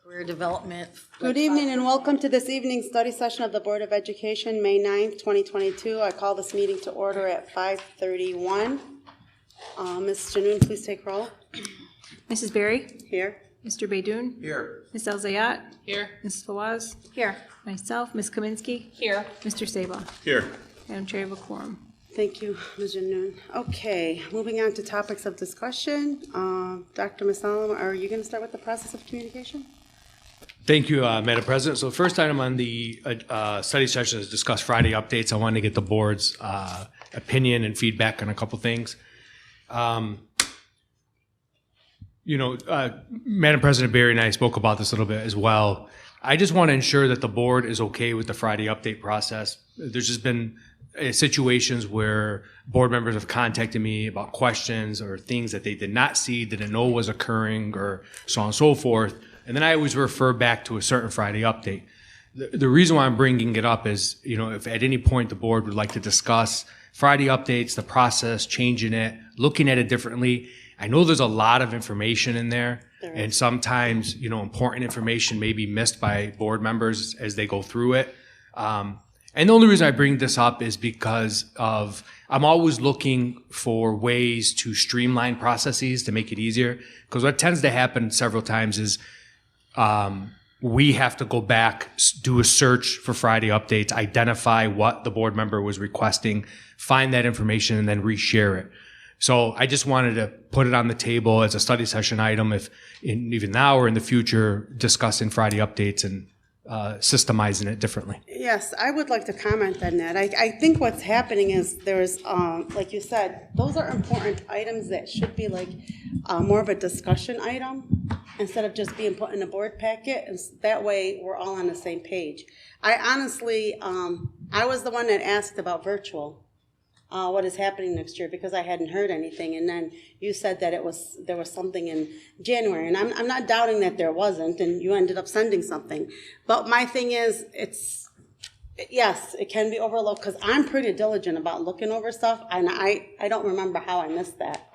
Career Development. Good evening and welcome to this evening's study session of the Board of Education, May 9th, 2022. I call this meeting to order at 5:31. Ms. Janoon, please take roll. Mrs. Berry? Here. Mr. Baidoon? Here. Ms. Elzayat? Here. Mrs. Fawaz? Here. Myself, Ms. Kaminsky? Here. Mr. Saba? Here. Madam Chair, of a quorum. Thank you, Ms. Janoon. Okay, moving on to topics of discussion. Dr. Masalam, are you going to start with the process of communication? Thank you, Madam President. So the first item on the study session is discuss Friday updates. I wanted to get the board's opinion and feedback on a couple things. Madam President Berry and I spoke about this a little bit as well. I just want to ensure that the board is okay with the Friday update process. There's just been situations where board members have contacted me about questions or things that they did not see, didn't know was occurring, or so on and so forth. And then I always refer back to a certain Friday update. The reason why I'm bringing it up is, if at any point the board would like to discuss Friday updates, the process, changing it, looking at it differently. I know there's a lot of information in there, and sometimes, important information may be missed by board members as they go through it. And the only reason I bring this up is because I'm always looking for ways to streamline processes to make it easier. Because what tends to happen several times is we have to go back, do a search for Friday updates, identify what the board member was requesting, find that information, and then reshare it. So I just wanted to put it on the table as a study session item, even now or in the future, discussing Friday updates and systemizing it differently. Yes, I would like to comment on that. I think what's happening is there's, like you said, those are important items that should be like more of a discussion item instead of just being put in a board packet. And that way we're all on the same page. I honestly, I was the one that asked about virtual. What is happening next year, because I hadn't heard anything, and then you said that there was something in January, and I'm not doubting that there wasn't, and you ended up sending something. But my thing is, yes, it can be overlooked, because I'm pretty diligent about looking over stuff, and I don't remember how I missed that.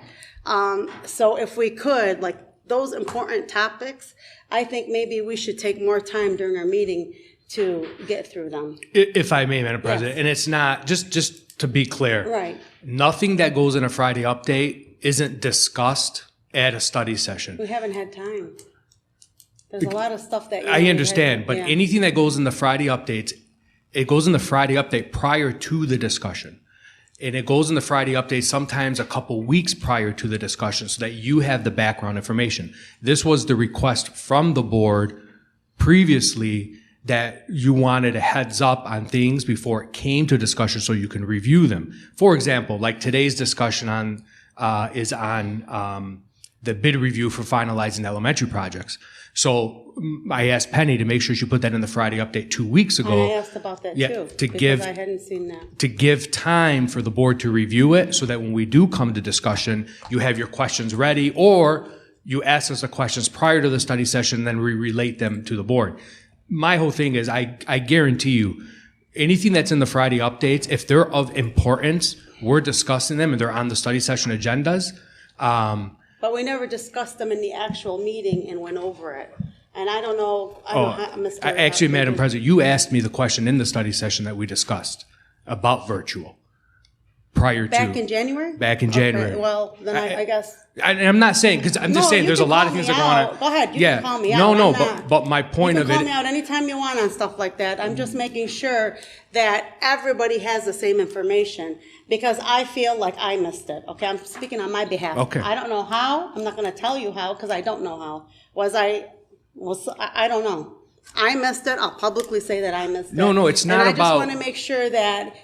So if we could, like those important topics, I think maybe we should take more time during our meeting to get through them. If I may, Madam President, and it's not, just to be clear, right? Nothing that goes in a Friday update isn't discussed at a study session. We haven't had time. There's a lot of stuff that I understand, but anything that goes in the Friday updates, it goes in the Friday update prior to the discussion. And it goes in the Friday update sometimes a couple weeks prior to the discussion so that you have the background information. This was the request from the board previously, that you wanted a heads up on things before it came to discussion so you can review them. For example, like today's discussion is on the bid review for finalizing elementary projects. So I asked Penny to make sure she put that in the Friday update 2 weeks ago. And I asked about that too, because I hadn't seen that. To give time for the board to review it so that when we do come to discussion, you have your questions ready, or you ask us the questions prior to the study session, then we relate them to the board. My whole thing is I guarantee you, anything that's in the Friday updates, if they're of importance, we're discussing them and they're on the study session agendas. But we never discussed them in the actual meeting and went over it. And I don't know, Mr. Actually, Madam President, you asked me the question in the study session that we discussed about virtual prior Back to. in January? Back in January. Okay, well, then I guess. I'm not saying, because I'm just saying there's a lot of things that go on. Go ahead, you can call me out. No, but my point of it. You can call me out anytime you want on stuff like that. I'm just making sure that everybody has the same information, because I feel like I missed it. Okay, I'm speaking on my behalf. Okay. I don't know how. I'm not going to tell you how, because I don't know how. I don't know. I missed it. I'll publicly say that I missed it. No, it's not and I about. just want to make sure that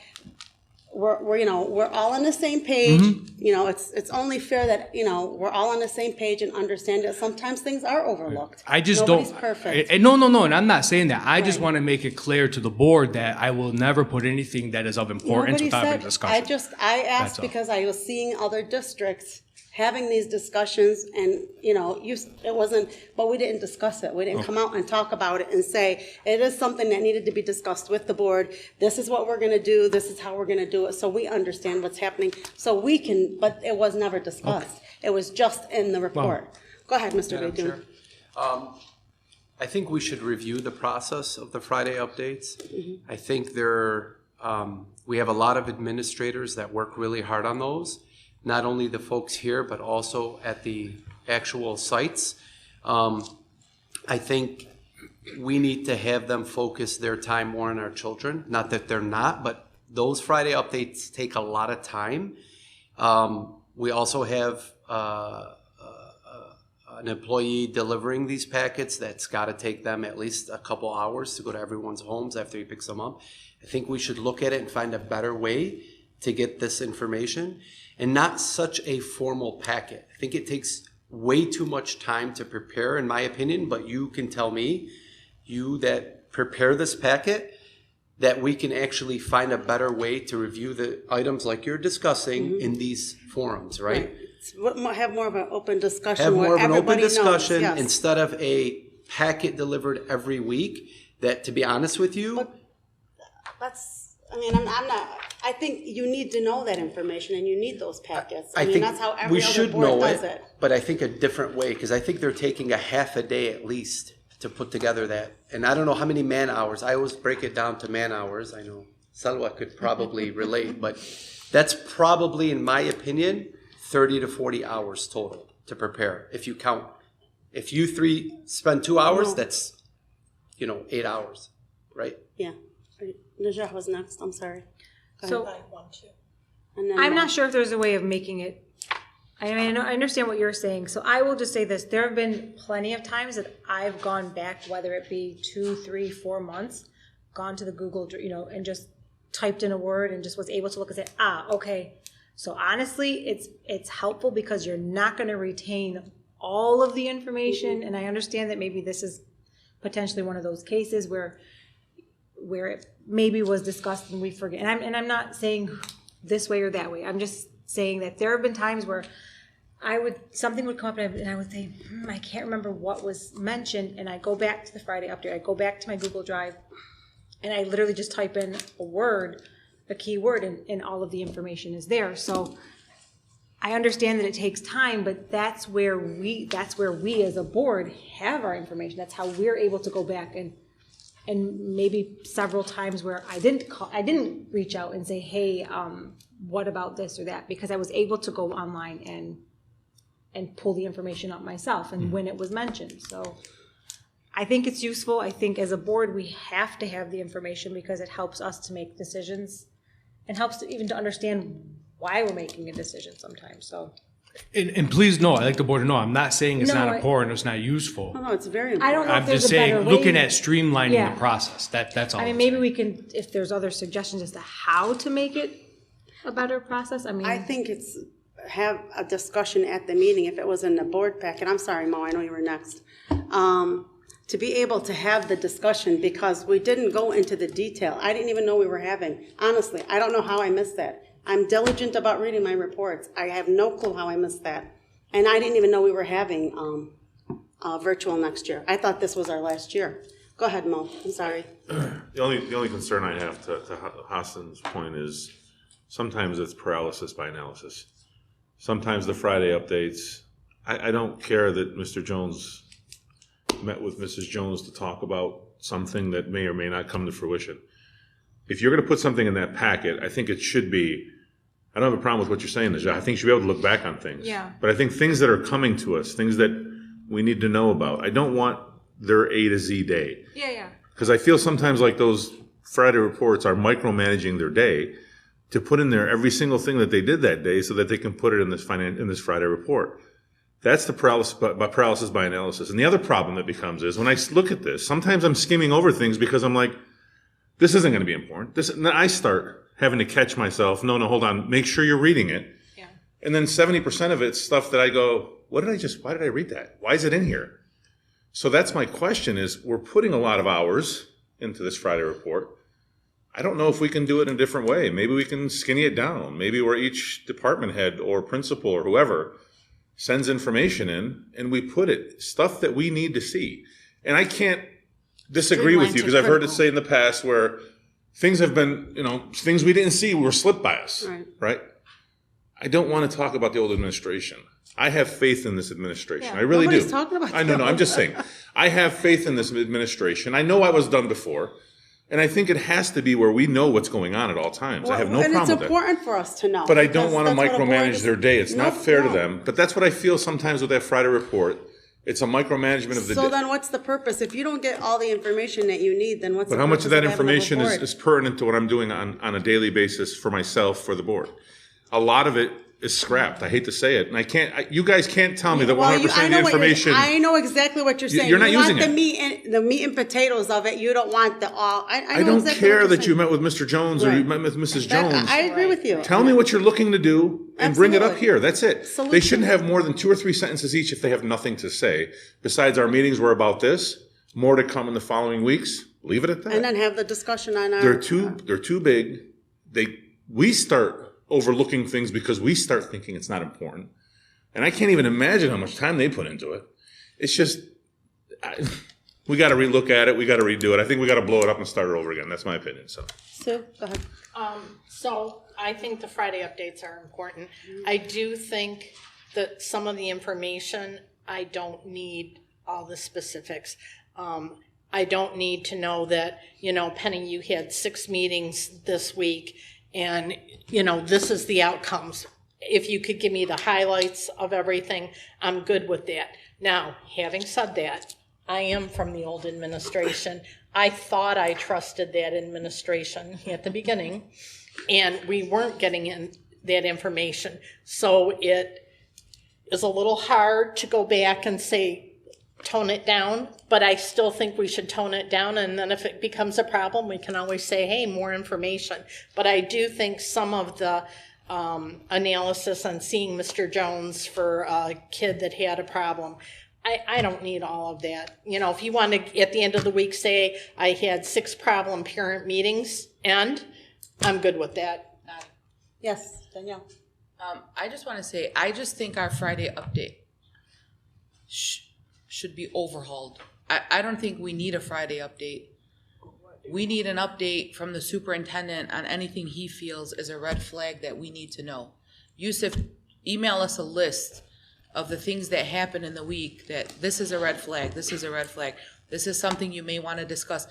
we're all on the same page. Mm-hmm. It's only fair that we're all on the same page and understand that sometimes things are overlooked. I just Nobody's don't. perfect. No, and I'm not saying that. I just Right. want to make it clear to the board that I will never put anything that is of importance Nobody without having said. a discussion. I That's asked all. because I was seeing other districts having these discussions, and it wasn't. But we didn't discuss it. We didn't come out and talk about it and say it is something that needed to be discussed with the board. This is what we're going to do. This is how we're going to do it, so we understand what's happening. So we can. But it was never discussed. It was just in the report. Go ahead, Mr. Madam Baidoon. Chair. I think we should review the process of the Friday updates. I think we have a lot of administrators that work really hard on those, not only the folks here, but also at the actual sites. I think we need to have them focus their time more on our children. Not that they're not, but those Friday updates take a lot of time. We also have an employee delivering these packets that's got to take them at least a couple hours to go to everyone's homes after he picks them up. I think we should look at it and find a better way to get this information, and not such a formal packet. I think it takes way too much time to prepare, in my opinion, but you can tell me, you that prepare this packet, that we can actually find a better way to review the items like you're discussing in these forums, right? Have more of an open discussion. Have more of an open everybody knows, discussion yes. instead of a packet delivered every week that, to be honest with you, I'm not, I think you need to know that information and you need those packets. I mean, think that's how we every should other board know does it, it. but I think a different way, because I think they're taking a half a day at least to put together that. And I don't know how many man hours. I always break it down to man hours. I know Selwa could probably relate, but that's probably, in my opinion, 30 to 40 hours total to prepare. If you count, if you three spend 2 hours, that's, 8 hours, right? Yeah. Najah was next, I'm sorry. Go So ahead. And then I'm not sure if there's a way of making it. I mean, I understand what you're saying. So I will just say this. There have been plenty of times that I've gone back, whether it be 2, 3, 4 months, gone to the Google, and just typed in a word and just was able to look and say, okay. So honestly, it's helpful because you're not going to retain all of the information. And I understand that maybe this is potentially one of those cases where it maybe was discussed and we forget. And I'm not saying this way or that way. I'm just saying that there have been times where something would come up and I would say, I can't remember what was mentioned. And I go back to the Friday update. I go back to my Google Drive and I literally just type in a keyword, and all of the information is there. So I understand that it takes time, but that's where we as a board have our information. That's how we're able to go back and maybe several times where I didn't reach out and say, hey, what about this or that? Because I was able to go online and pull the information up myself and when it was mentioned. So I think it's useful. I think as a board, we have to have the information because it helps us to make decisions and helps even to understand why we're making a decision sometimes. So. And please know, I like the board to know, I'm not saying it's No, not important, it's not useful. No, it's very important. I don't know I'm if there's just a better saying, way. looking at streamlining Yeah. the process, that's all. I mean, I'm maybe saying. we can, if there's other suggestions as to how to make it a better process. I mean, I think it's have a discussion at the meeting if it was in the board packet. I'm sorry, Mo, I know you were next. To be able to have the discussion because we didn't go into the detail. I didn't even know we were having. Honestly, I don't know how I missed that. I'm diligent about reading my reports. I have no clue how I missed that. And I didn't even know we were having virtual next year. I thought this was our last year. Go ahead, Mo. I'm sorry. The only concern I have to Hassan's point is sometimes it's paralysis by analysis. Sometimes the Friday updates, I don't care that Mr. Jones met with Mrs. Jones to talk about something that may or may not come to fruition. If you're going to put something in that packet, I think it should be, I don't have a problem with what you're saying, Najah. I think you should be able to look back on things. Yeah. But I think things that are coming to us, things that we need to know about, I don't want their A to Z day. yeah. Because I feel sometimes like those Friday reports are micromanaging their day to put in there every single thing that they did that day so that they can put it in this Friday report. That's the paralysis by analysis. And the other problem that becomes is when I look at this, sometimes I'm skimming over things because I'm like, this isn't going to be important. And then I start having to catch myself. No, hold on. Make sure you're reading it. Yeah. And then 70% of it's stuff that I go, why did I read that? Why is it in here? So that's my question is we're putting a lot of hours into this Friday report. I don't know if we can do it in a different way. Maybe we can skinny it down. Maybe where each department head or principal or whoever sends information in and we put it, stuff that we need to see. And I can't disagree with you because I've heard it say in the past where things have been, things we didn't see were slipped by us, right? I don't want to talk about the old administration. I have faith in this administration. I really Nobody's do. talking about I know, no, I'm just saying. I have faith in this administration. I know I was done before. And I think it has to be where we know what's going on at all times. I have no and problem it's with that. important for us to know. But I don't because want to that's what a board micromanage is- their day. It's not No, fair to no. them. But that's what I feel sometimes with that Friday report. It's a micromanagement of the So day. then what's the purpose? If you don't get all the information that you need, then what's the But how much purpose of that having a information is, board? is pertinent to what I'm doing on a daily basis for myself, for the board? A lot of it is scrapped. I hate to say it. And you guys can't tell me that Well, 100% I of the know what you're- information. I know exactly what you're saying. You're not You want using the meat and potatoes of it. You don't want the all. I I know don't exactly care what you're that you saying. met with Mr. Jones or you Right. met with Mrs. That- Jones. I agree with you. Tell me what you're looking to do and bring it up Absolutely. here. That's it. They Solution. shouldn't have more than 2 or 3 sentences each if they have nothing to say. Besides, our meetings were about this. More to come in the following weeks. Leave it at that. And then have the discussion on our. They're too big. We start overlooking things because we start thinking it's not important. And I can't even imagine how much time they put into it. It's just, we got to relook at it. We got to redo it. I think we got to blow it up and start it over again. That's my opinion. So Sue, go ahead. So I think the Friday updates are important. I do think that some of the information, I don't need all the specifics. I don't need to know that, Penny, you had 6 meetings this week and, this is the outcomes. If you could give me the highlights of everything, I'm good with that. Now, having said that, I am from the old administration. I thought I trusted that administration at the beginning, and we weren't getting in that information. So it is a little hard to go back and say, tone it down, but I still think we should tone it down, and then if it becomes a problem, we can always say, hey, more information. But I do think some of the analysis on seeing Mr. Jones for a kid that had a problem, I don't need all of that. If you want to, at the end of the week, say, I had 6 problem parent meetings, and I'm good with that. Yes, Danielle. I just want to say, I just think our Friday update should be overhauled. I don't think we need a Friday update. We need an update from the superintendent on anything he feels is a red flag that we need to know. Yusuf, email us a list of the things that happen in the week that this is a red flag, this is a red flag, this is something you may want to discuss.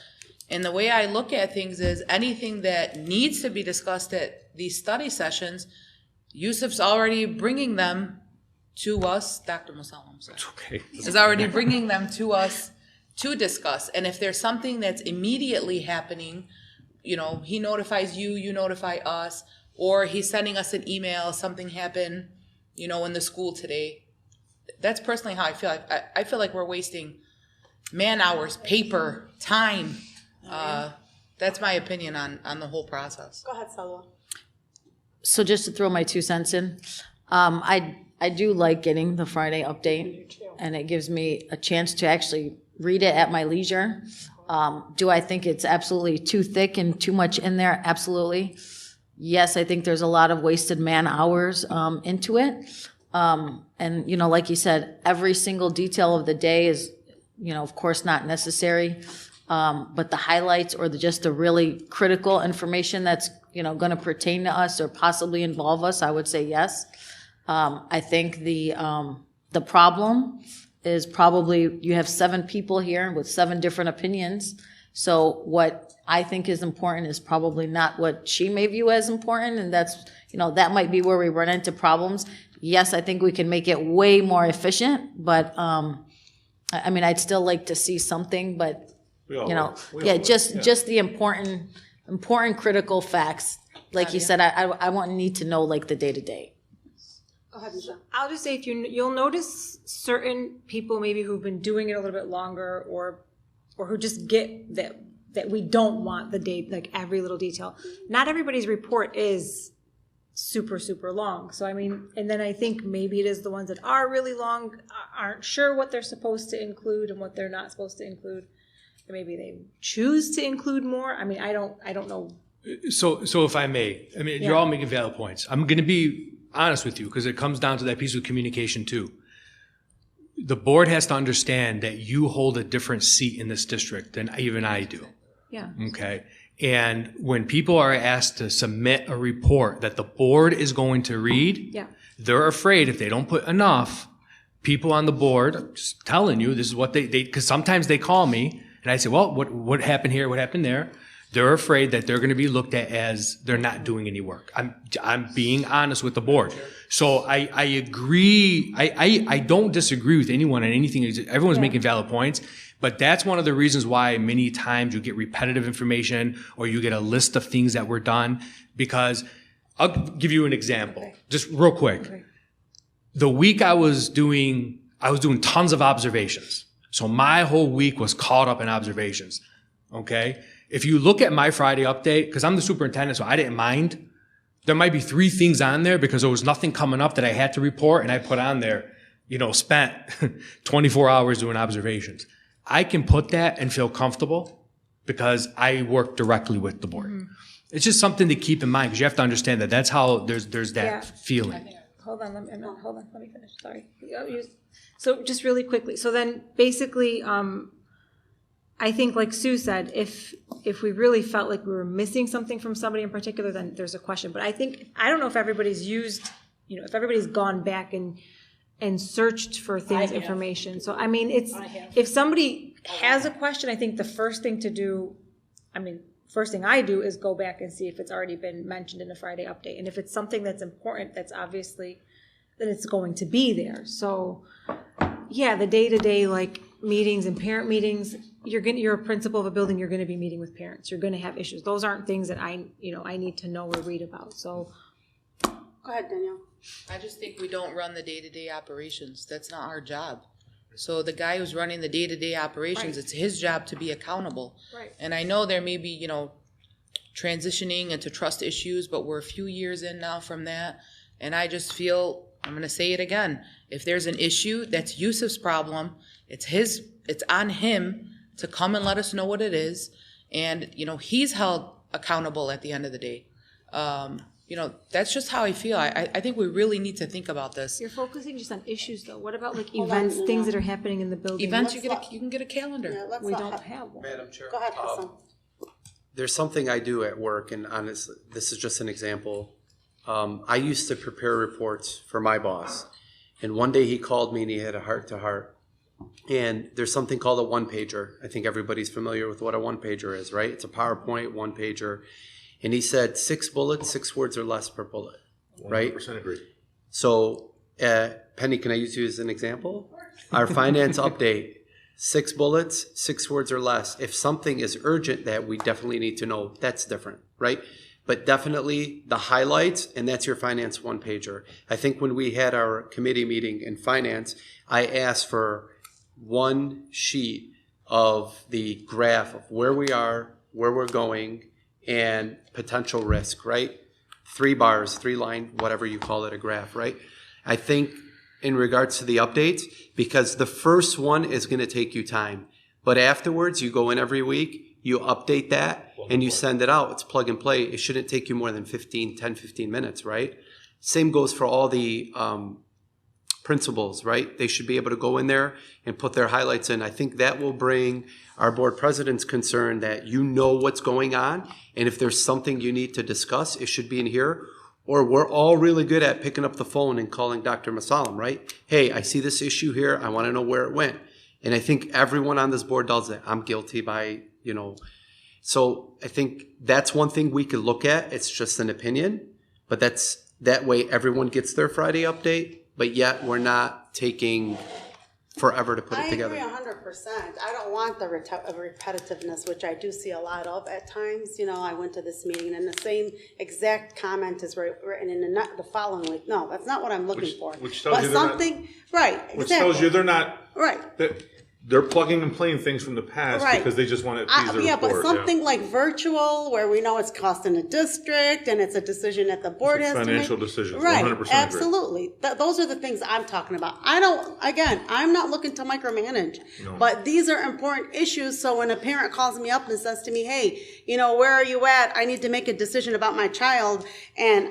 And the way I look at things is anything that needs to be discussed at these study sessions, Yusuf's already bringing them to us, Dr. Musal, I'm sorry. Okay. Is already bringing them to us to discuss. And if there's something that's immediately happening, he notifies you, you notify us, or he's sending us an email, something happened, in the school today. That's personally how I feel. I feel like we're wasting man hours, paper, time. That's my opinion on the whole process. Go ahead, Salwa. So just to throw my 2 cents in, I do like getting the Friday update, and it gives me a chance to actually read it at my leisure. Do I think it's absolutely too thick and too much in there? Absolutely. Yes, I think there's a lot of wasted man hours into it. And, like you said, every single detail of the day is, of course not necessary. But the highlights or just the really critical information that's, going to pertain to us or possibly involve us, I would say yes. I think the problem is probably you have 7 people here with 7 different opinions. So what I think is important is probably not what she may view as important. And that's, that might be where we run into problems. Yes, I think we can make it way more efficient, but, I'd still like to see something, but, just the important critical facts. Like you said, I won't need to know like the day to day. Go ahead, Michelle. I'll just say you'll notice certain people maybe who've been doing it a little bit longer or who just get that we don't want the date, like every little detail. Not everybody's report is super, super long. So, and then I think maybe it is the ones that are really long, aren't sure what they're supposed to include and what they're not supposed to include. Or maybe they choose to include more. I don't know. So if I may, you're all making valid points. I'm going to be honest with you because it comes down to that piece of communication too. The board has to understand that you hold a different seat in this district than even I do. Yeah. Okay. And when people are asked to submit a report that the board is going to read, Yeah. they're afraid if they don't put enough, people on the board, I'm just telling you, this is what they because sometimes they call me and I say, well, what happened here? What happened there? They're afraid that they're going to be looked at as they're not doing any work. I'm being honest with the board. So I agree. I don't disagree with anyone on anything. Everyone's making valid points. But that's one of the reasons why many times you get repetitive information or you get a list of things that were done. Because I'll give you an example, just real quick. Okay. The week I was doing tons of observations. So my whole week was caught up in observations. Okay. If you look at my Friday update, because I'm the superintendent, so I didn't mind. There might be 3 things on there because there was nothing coming up that I had to report, and I put on there, spent 24 hours doing observations. I can put that and feel comfortable because I work directly with the board. Mm-hmm. It's just something to keep in mind because you have to understand that that's how there's that Yeah. feeling. Hold on, let me finish, sorry. So just really quickly, so then basically, I think like Sue said, if we really felt like we were missing something from somebody in particular, then there's a question. But I don't know if everybody's used, if everybody's gone back and searched for things, information. So, I mean, if somebody has a question, I think the first thing to do, first thing I do is go back and see if it's already been mentioned in a Friday update. And if it's something that's important, that's obviously, that it's going to be there. So, yeah, the day-to-day, like, meetings and parent meetings, you're a principal of a building, you're gonna be meeting with parents, you're gonna have issues. Those aren't things that I need to know or read about, so. Go ahead, Danielle. I just think we don't run the day-to-day operations. That's not our job. So the guy who's running the day-to-day operations, Right. it's his job to be accountable. Right. And I know there may be, transitioning into trust issues, but we're a few years in now from that. And I just feel, I'm going to say it again, if there's an issue, that's Yusuf's problem. It's on him to come and let us know what it is. And, he's held accountable at the end of the day. That's just how I feel. I think we really need to think about this. You're focusing just on issues though. What about like Hold on, events, no, things no. that are happening in the building? Events, you can get a calendar. Yeah, let's We not don't have- have one. Madam Chair. Go ahead, Hassan. There's something I do at work, and honestly, this is just an example. I used to prepare reports for my boss, and one day he called me and he had a heart-to-heart. And there's something called a one-pager. I think everybody's familiar with what a one-pager is, right? It's a PowerPoint one-pager. And he said 6 bullets, 6 words or less per bullet, right? 100% agree. So, Penny, can I use you as an example? Our finance update, 6 bullets, 6 words or less. If something is urgent that we definitely need to know, that's different, right? But definitely the highlights, and that's your finance one-pager. I think when we had our committee meeting in finance, I asked for one sheet of the graph of where we are, where we're going, and potential risk, right? 3 bars, 3 line, whatever you call it, a graph, right? I think in regards to the updates, because the first one is going to take you time, but afterwards you go in every week, you update that, and you send it out. It's plug and play. It shouldn't take you more than 10, 15 minutes, right? Same goes for all the principals, right? They should be able to go in there and put their highlights in. I think that will bring our board president's concern that you know what's going on, and if there's something you need to discuss, it should be in here. Or we're all really good at picking up the phone and calling Dr. Masalam, right? Hey, I see this issue here. I want to know where it went. And I think everyone on this board does that. I'm guilty by, So I think that's one thing we could look at. It's just an opinion, but that way everyone gets their Friday update, but yet we're not taking forever to put it together. I agree 100%. I don't want the repetitiveness, which I do see a lot of at times. I went to this meeting and the same exact comment is written in the following week. No, that's not what I'm looking for. Which tells but you they're not- something, right, Which exactly. tells you they're not, Right. that they're plugging and playing things from the past Right. because they just want to appease their Yeah, report. but something like virtual, where we know it's costing the district and it's a decision that the board has to make. Financial decisions, Right, 100% agree. absolutely. Those are the things I'm talking about. I'm not looking to micromanage, No. but these are important issues. So when a parent calls me up and says to me, hey, where are you at? I need to make a decision about my child. And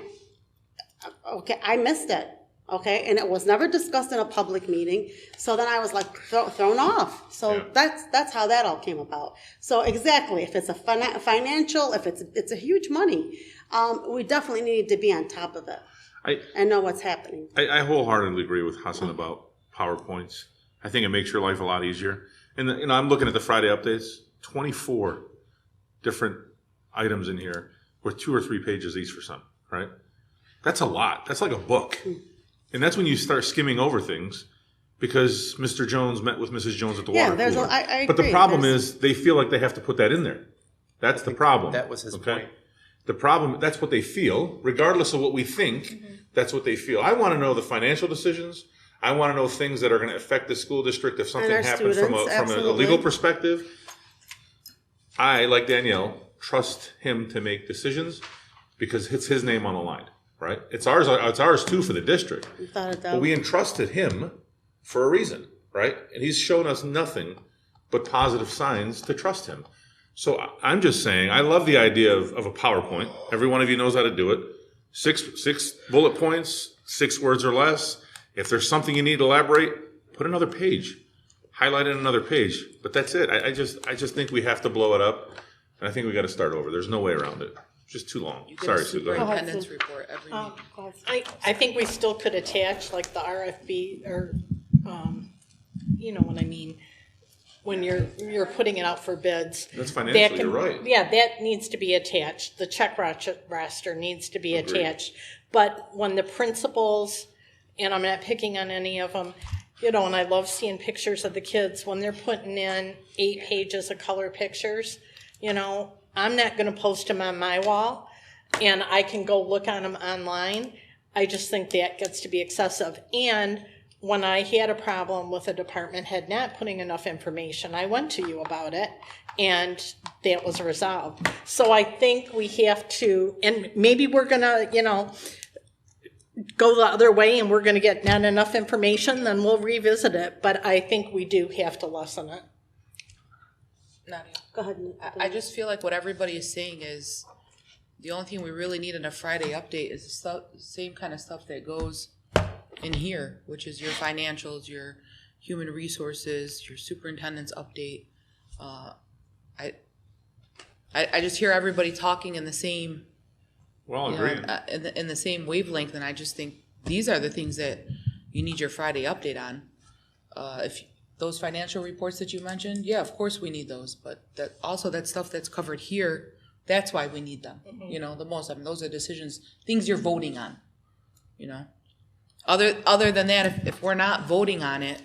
okay, I missed it. okay? And it was never discussed in a public meeting, so then I was like thrown off. So Yeah. that's how that all came about. So exactly, if it's a financial, if it's a huge money, we definitely need to be on top of it and know what's happening. I wholeheartedly agree with Hassan about PowerPoints. I think it makes your life a lot easier. And I'm looking at the Friday updates, 24 different items in here with 2 or 3 pages each for some, right? That's a lot. That's like a book. And that's when you start skimming over things because Mr. Jones met with Mrs. Jones at the water cooler. I But the agree. problem is they feel like they have to put that in there. That's the problem. that was his point. The problem, that's what they feel, regardless of what we think, that's what they feel. I want to know the financial decisions. I want to know things that are going to affect the school district if something our happens from a students, legal absolutely. perspective. I, like Danielle, trust him to make decisions because it's his name on the line, right? It's ours too for the district. Without a doubt. But we entrusted him for a reason, right? And he's shown us nothing but positive signs to trust him. So I'm just saying, I love the idea of a PowerPoint. Every one of you knows how to do it. 6 bullet points, 6 words or less. If there's something you need to elaborate, put another page. Highlight it another page. But that's it. I just think we have to blow it up. And I think we got to start over. There's no way around it. It's just too long. You get Sorry, a Sue. Go ahead. superintendent's report every meeting. I think we still could attach like the RFB or, you know what I mean? When you're putting it out for bids. That's financially, that can- you're right. Yeah, that needs to be attached. The check roster needs to be Agreed. attached. But when the principals, and I'm not picking on any of them, you know, and I love seeing pictures of the kids when they're putting in 8 pages of color pictures, you know, I'm not gonna post them on my wall and I can go look on them online. I just think that gets to be excessive. And when I had a problem with a department head not putting enough information, I went to you about it, and that was resolved. So I think we have to, and maybe we're gonna, you know, go the other way and we're gonna get not enough information, then we'll revisit it. But I think we do have to lessen it. Nadia. Go ahead. Nick. I just feel like what everybody is saying is the only thing we really need in a Friday update is the same kind of stuff that goes in here, which is your financials, your human resources, your superintendent's update. I just hear everybody talking in the same, Well, you know, agreed. in the same wavelength, and I just think these are the things that you need your Friday update on. If those financial reports that you mentioned, yeah, of course we need those, but that stuff that's covered here, that's why we need them. You know, the most. I mean, those are decisions, things you're voting on. You know, other than that, if we're not voting on it,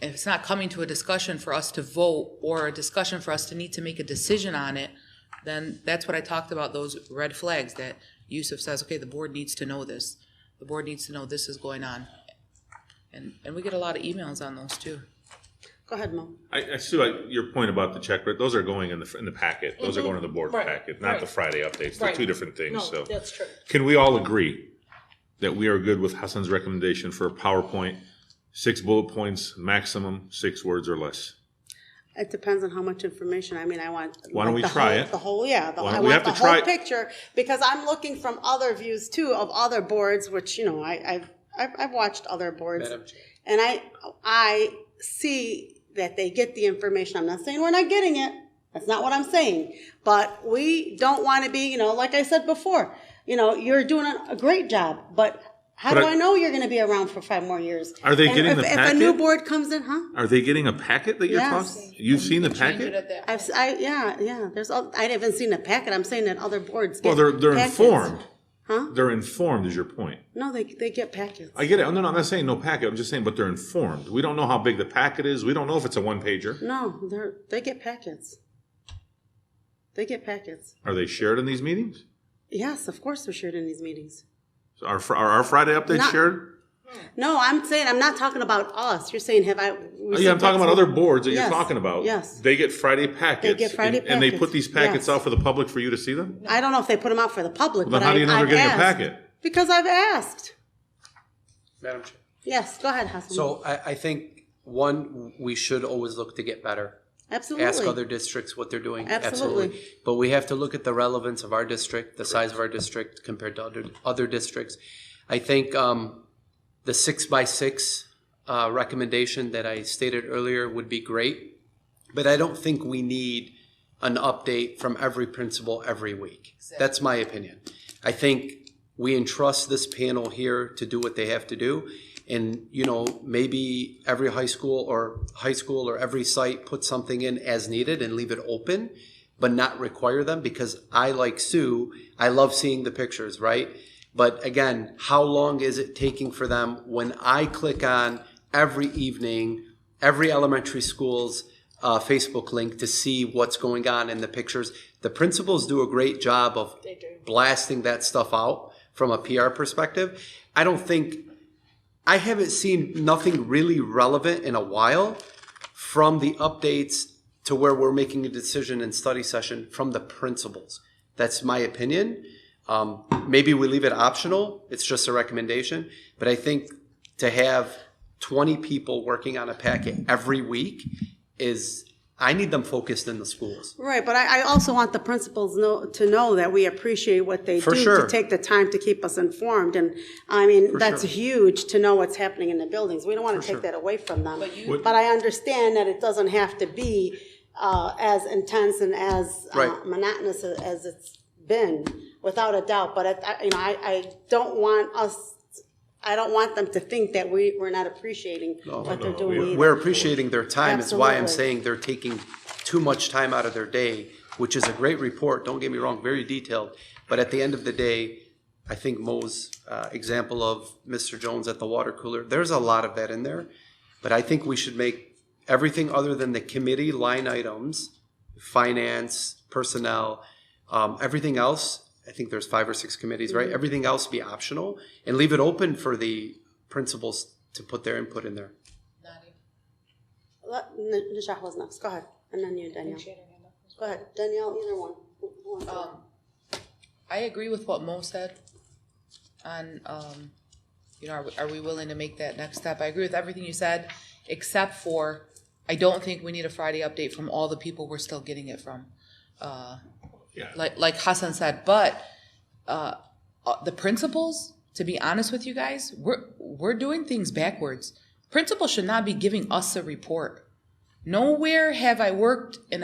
if it's not coming to a discussion for us to vote or a discussion for us to need to make a decision on it, then that's what I talked about, those red flags that Yusuf says, okay, the board needs to know this. The board needs to know this is going on. And we get a lot of emails on those too. Go ahead, Mo. Sue, your point about the check, those are going in the packet. Those are going in the board Right, packet, not the right. Friday updates. They're Right. 2 different things, No, so. that's true. Can we all agree that we are good with Hassan's recommendation for a PowerPoint, 6 bullet points, maximum 6 words or less? It depends on how much information. I mean, I want. Why don't we the try whole- it? The whole, yeah. Why I don't we want have the to try whole it? picture because I'm looking from other views too of other boards, which, you know, I've watched other boards. Madam Chair. And I see that they get the information. I'm not saying we're not getting it. That's not what I'm saying. But we don't want to be, you know, like I said before, you know, you're doing a great job, but how But do I know you're going to be around for 5 more years? Are they And getting the if a new packet? board comes in, huh? Are they getting a packet that you're Yes. talking? You've seen the Change it packet? at that point. Yeah. I haven't seen a packet. I'm saying that other boards get Well, they're packets. informed. Huh? They're informed is your point. No, they get packets. I get it. No, I'm not saying no packet. I'm just saying, but they're informed. We don't know how big the packet is. We don't know if it's a 1-pager. No, they get packets. They get packets. Are they shared in these meetings? Yes, of course they're shared in these meetings. So are our Friday updates Not- shared? No, I'm saying, I'm not talking about us. You're saying, have I? Oh, yeah, I'm talking about other boards that you're Yes, talking about. yes. They get Friday packets. They get Friday and they packets, put these packets yes. out for the public for you to see them? I don't know if they put them out for the public, Well, but then how do you know they're I've getting a asked. packet? Because I've asked. Madam Chair. Yes, go ahead, Hassan. So I think, one, we should always look to get better. Absolutely. Ask other districts what they're doing. Absolutely. But we have to look at the relevance of our district, the size of our district compared to other districts. I think the 6x6 recommendation that I stated earlier would be great, but I don't think we need an update from every principal every week. That's my opinion. I think we entrust this panel here to do what they have to do. And, you know, maybe every high school or every site put something in as needed and leave it open, but not require them, because I, like Sue, I love seeing the pictures, right? But again, how long is it taking for them when I click on every evening, every elementary school's Facebook link to see what's going on in the pictures? The principals do a great job of blasting that stuff out from a PR perspective. I haven't seen nothing really relevant in a while from the updates to where we're making a decision in study session from the principals. That's my opinion. Maybe we leave it optional. It's just a recommendation. But I think to have 20 people working on a packet every week I need them focused in the schools. Right, but I also want the principals to know that we appreciate what they do sure. to take the time to keep us informed. And I mean, that's sure. huge to know what's happening in the buildings. We don't want to take that away from them. But I understand that it doesn't have to be as intense and as monotonous as it's been, without a doubt. But I don't want them to think that we're not appreciating what they're doing either. We're appreciating their time. It's why I'm Absolutely. saying they're taking too much time out of their day, which is a great report. Don't get me wrong, very detailed. But at the end of the day, I think Mo's example of Mr. Jones at the water cooler, there's a lot of that in there. But I think we should make everything other than the committee line items, finance, personnel, everything else. I think there's 5 or 6 committees, right? Everything else be optional and leave it open for the principals to put their input in there. Nishah was next. Go ahead. And then you, Danielle. Go ahead. Danielle, either one. Who wants to- I agree with what Mo said on, are we willing to make that next step? I agree with everything you said, except for, I don't think we need a Friday update from all the people we're still getting it from. Like Hassan said, but the principals, to be honest with you guys, we're doing things backwards. Principals should not be giving us a report. Nowhere have I worked in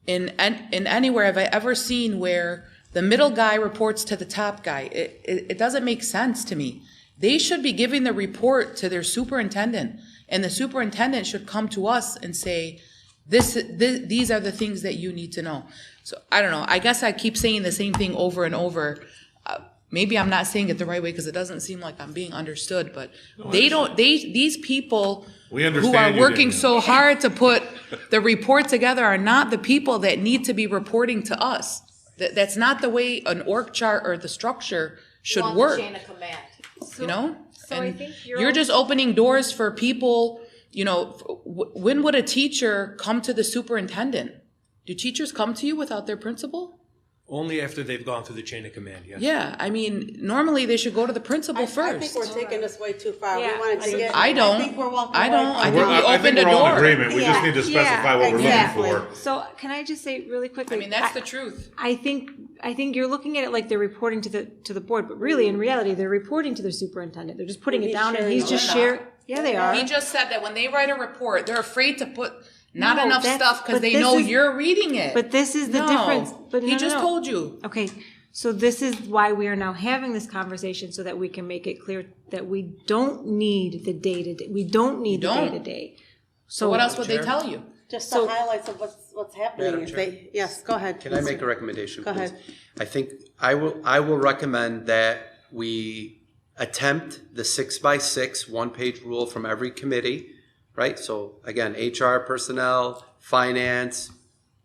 anywhere have I ever seen where the middle guy reports to the top guy. It doesn't make sense to me. They should be giving the report to their superintendent, and the superintendent should come to us and say, these are the things that you need to know. So I don't know. I guess I keep saying the same thing over and over. Maybe I'm not saying it the right way because it doesn't seem like I'm being understood. But these people who are working so hard to put the report together are not the people that need to be reporting to us. That's not the way an org chart or the structure should work. Chain of command. So I think you're just opening doors for people. When would a teacher come to the superintendent? Do teachers come to you without their principal? Only after they've gone through the chain of command, yes. Yeah, I mean, normally they should go to the principal first. I think we're taking this way too far. Yeah. We wanted to get. I don't. I think we're walking I away don't. from I it. think we I think opened a we're all in door. agreement. We just need to specify what we're exactly. looking for. So can I just say really quickly? I mean, that's the truth. I think you're looking at it like they're reporting to the board, but really in reality they're reporting to their superintendent. They're just putting it down, and he's just sharing. Yeah, they are. He just said that when they write a report, they're afraid to put not No, enough that's- stuff because but they this know is- you're reading it. But this is the No. difference. But he just no. told you. Okay, so this is why we are now having this conversation so that we can make it clear that we don't need the day-to-day. We don't need the don't. day-to-day. So what else would they tell you? Just the highlights of what's happening. Madam If Chair. yes, go ahead. Can I make a recommendation, Go please? ahead. I think I will recommend that we attempt the 6x6 one-page rule from every committee, right? So again, HR, personnel, finance,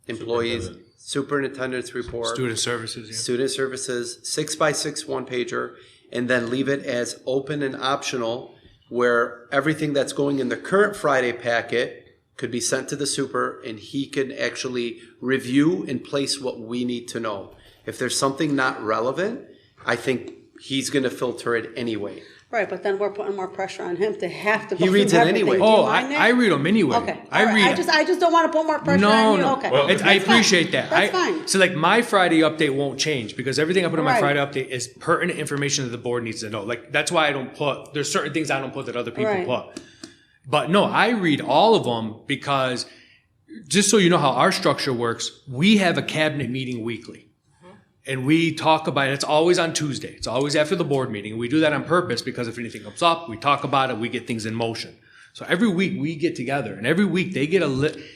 employees, superintendent's report. Student services, yeah. Student services, 6x6 one-pager, and then leave it as open and optional where everything that's going in the current Friday packet could be sent to the super and he can actually review and place what we need to know. If there's something not relevant, I think he's going to filter it anyway. Right, but then we're putting more pressure on him to have to go He through reads it everything. anyway. Do you Oh, mind that? I read them anyway. Okay. I All right. read. I just don't want to put more pressure No, on you. no. Okay. Well, I That's fine. appreciate that. That's fine. So like my Friday update won't change because everything I put on my Right. Friday update is pertinent information that the board needs to know. Like that's why I don't put, there's certain things I don't put that other people Right. put. But no, I read all of them because just so you know how our structure works, we have a cabinet meeting weekly. And we talk about it. It's always on Tuesday. It's always after the board meeting. We do that on purpose because if anything comes up, we talk about it, we get things in motion. So every week we get together and every week they get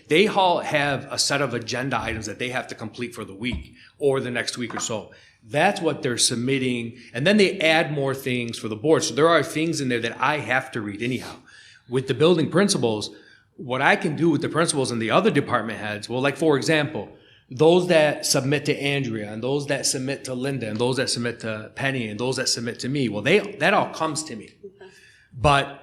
they all have a set of agenda items that they have to complete for the week or the next week or so. That's what they're submitting. And then they add more things for the board. So there are things in there that I have to read anyhow. With the building principals, what I can do with the principals and the other department heads, well, like for example, those that submit to Andrea and those that submit to Linda and those that submit to Penny and those that submit to me, well, that all comes to me. But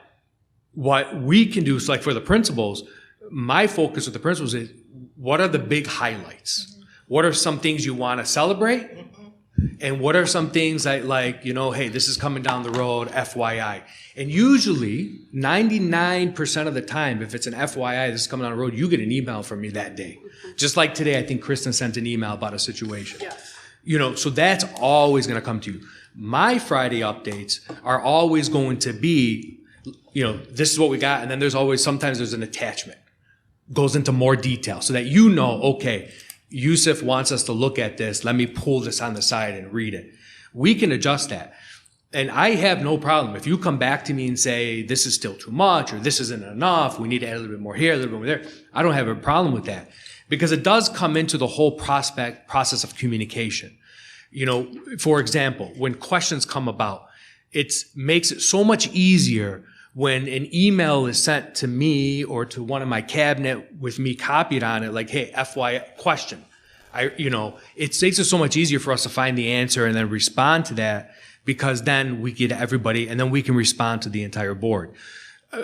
what we can do, so like for the principals, my focus with the principals is what are the big highlights? What are some things you want to celebrate? And what are some things that like, you know, hey, this is coming down the road, FYI. And usually 99% of the time, if it's an FYI, this is coming down the road, you get an email from me that day. Just like today, I think Kristen sent an email about a situation. Yes. You know, so that's always going to come to you. My Friday updates are always going to be, you know, this is what we got. And then sometimes there's an attachment. Goes into more detail so that you know, okay, Yusuf wants us to look at this. Let me pull this on the side and read it. We can adjust that. And I have no problem. If you come back to me and say, this is still too much or this isn't enough, we need to add a little bit more here, a little bit more there. I don't have a problem with that because it does come into the whole process of communication. You know, for example, when questions come about, it makes it so much easier when an email is sent to me or to one of my cabinet with me copied on it, like, hey, FYI question. It makes it so much easier for us to find the answer and then respond to that because then we get everybody and then we can respond to the entire board.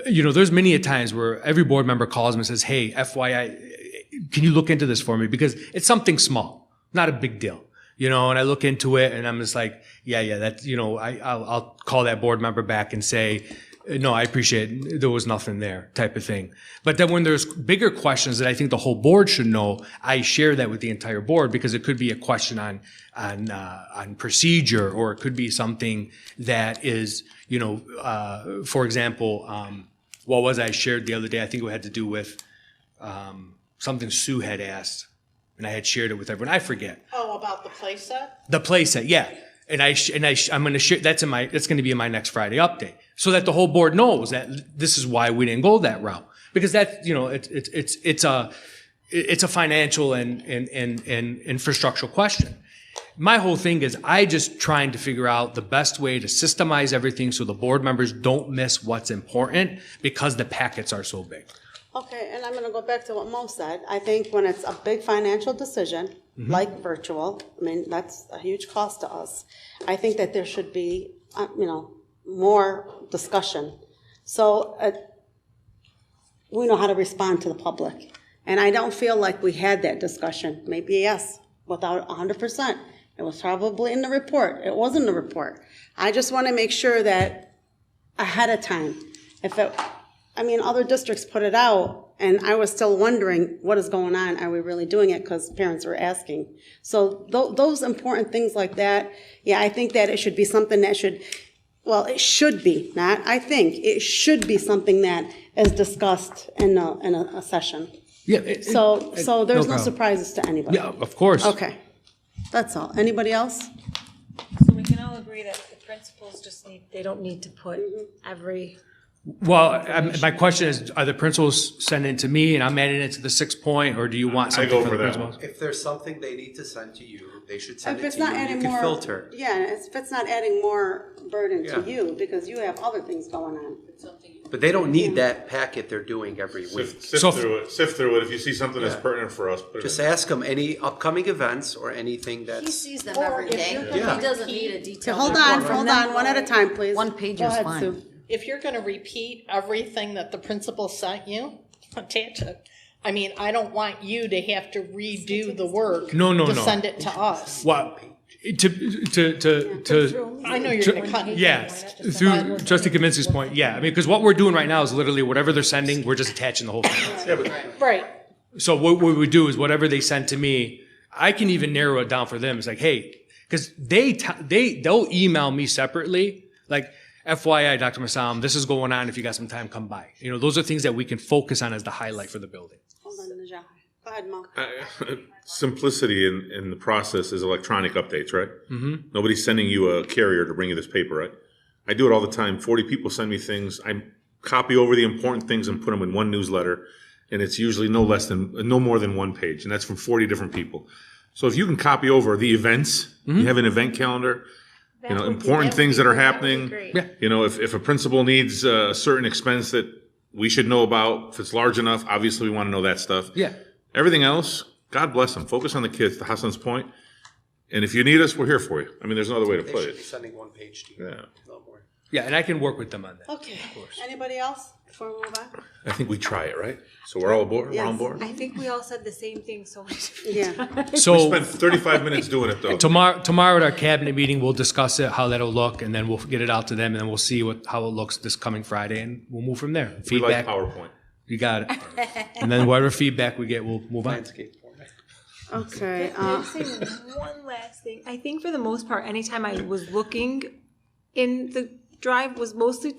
There's many a times where every board member calls me and says, hey, FYI, can you look into this for me? Because it's something small, not a big deal. And I look into it and I'm just like, yeah, that's, I'll call that board member back and say, no, I appreciate it. There was nothing there type of thing. But then when there's bigger questions that I think the whole board should know, I share that with the entire board because it could be a question on procedure, or it could be something that is, for example, what was I shared the other day? I think it had to do with something Sue had asked, and I had shared it with everyone. I forget. Oh, about the playset? The playset, yeah. And I'm going to share, that's going to be in my next Friday update, so that the whole board knows that this is why we didn't go that route, because that, it's a financial and infrastructural question. My whole thing is I just trying to figure out the best way to systemize everything so the board members don't miss what's important because the packets are so big. Okay, and I'm going to go back to what Mo said. I think when it's a big financial decision, like virtual, I mean, that's a huge cost to us. I think that there should be, more discussion. So we know how to respond to the public. And I don't feel like we had that discussion. Maybe yes, without 100%. It was probably in the report. It wasn't in the report. I just want to make sure that ahead of time, other districts put it out, and I was still wondering, what is going on? Are we really doing it? Because parents were asking. So those important things like that, yeah, I think that it should be something that it should be, not I think, it should be something that is discussed in a session. Yeah. So there's no problem. surprises to anybody. Yeah, of course. Okay, that's all. Anybody else? So we can all agree that the principals they don't need to put every. Well, my question is, are the principals sending it to me and I'm adding it to the 6-point, or do you want something go from for the that. principals? If there's something they need to send to you, they should send If it it's to you. not You adding can more, filter. yeah, if it's not adding more burden to Yeah. you, because you have other things going on. But they don't need that packet they're doing every week. Sift through it. If you see something that's pertinent for us, put it Just in. ask them any upcoming events or anything He that's, sees them Or every if day. you're gonna He doesn't repeat- need a Okay, detailed hold report on, from hold them. on, one at a time, please. One page Go is ahead, fine. Sue. If you're going to repeat everything that the principal sent you, attach it. I mean, I don't want you to have to redo the work No. to send it to us. Well, To I know you're gonna cut. yeah, through Trustee Kaminsky's point, yeah. I mean, because what we're doing right now is literally whatever they're sending, we're just attaching the whole thing. Right. So what we would do is whatever they send to me, I can even narrow it down for them. It's like, hey, because they'll email me separately, like, FYI, Dr. Massam, this is going on. If you got some time, come by. You know, those are things that we can focus on as the highlight for the building. Hold on, Najah. Go ahead, Mo. Simplicity in the process is electronic updates, right? Mm-hmm. Nobody's sending you a carrier to bring you this paper, right? I do it all the time. 40 people send me things. I copy over the important things and put them in one newsletter, and it's usually no more than one page, and that's from 40 different people. So if you can copy over the events, you have an event calendar, important things that are happening. Yeah. If a principal needs a certain expense that we should know about, if it's large enough, obviously we want to know that stuff. Yeah. Everything else, God bless them. Focus on the kids, to Hassan's point. And if you need us, we're here for you. I mean, there's no other way to They put should be it. sending one page to you. Yeah. No more. Yeah, and I can work with them on that. Okay. Anybody else before we move on? I think we try it, right? So we're all aboard? We're on Yes. board? I think we all said the same thing so much. Yeah. We So spent 35 minutes doing it, though. tomorrow at our cabinet meeting, we'll discuss it, how that'll look, and then we'll get it out to them, and then we'll see how it looks this coming Friday, and we'll move from there. We like Feedback, PowerPoint. you got it. And then whatever feedback we get, we'll move on. Landscape format. Okay. Can I say one last thing? I think for the most part, anytime I was looking in the drive was mostly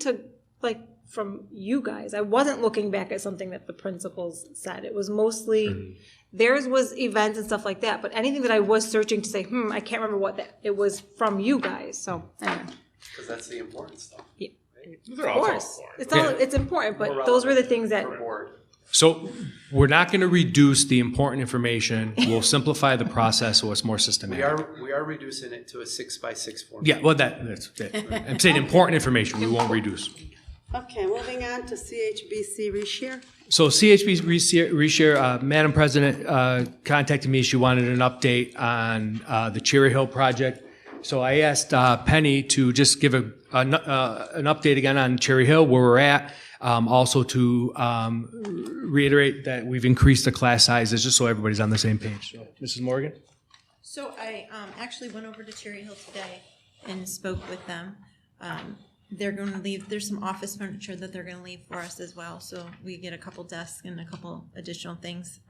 from you guys. I wasn't looking back at something that the principals said. It was mostly theirs was events and stuff like that. But anything that I was searching to say, I can't remember what that it was from you guys. So anyway. Because that's the important stuff. They're Of all course, important. it's important, but those were the things that Board. So we're not going to reduce the important information. We'll simplify the process so it's more systematic. We are reducing it to a 6x6 format. Yeah, well, that's it. I'm saying important information. We won't reduce. Okay, moving on to CHBC reshare. So CHB Reshare, Madam President contacted me. She wanted an update on the Cherry Hill project. So I asked Penny to just give an update again on Cherry Hill, where we're at. Also to reiterate that we've increased the class sizes, just so everybody's on the same page. So, Mrs. Morgan? So I actually went over to Cherry Hill today and spoke with them. They're going to leave, there's some office furniture that they're going to leave for us as well. So we get a couple desks and a couple additional things.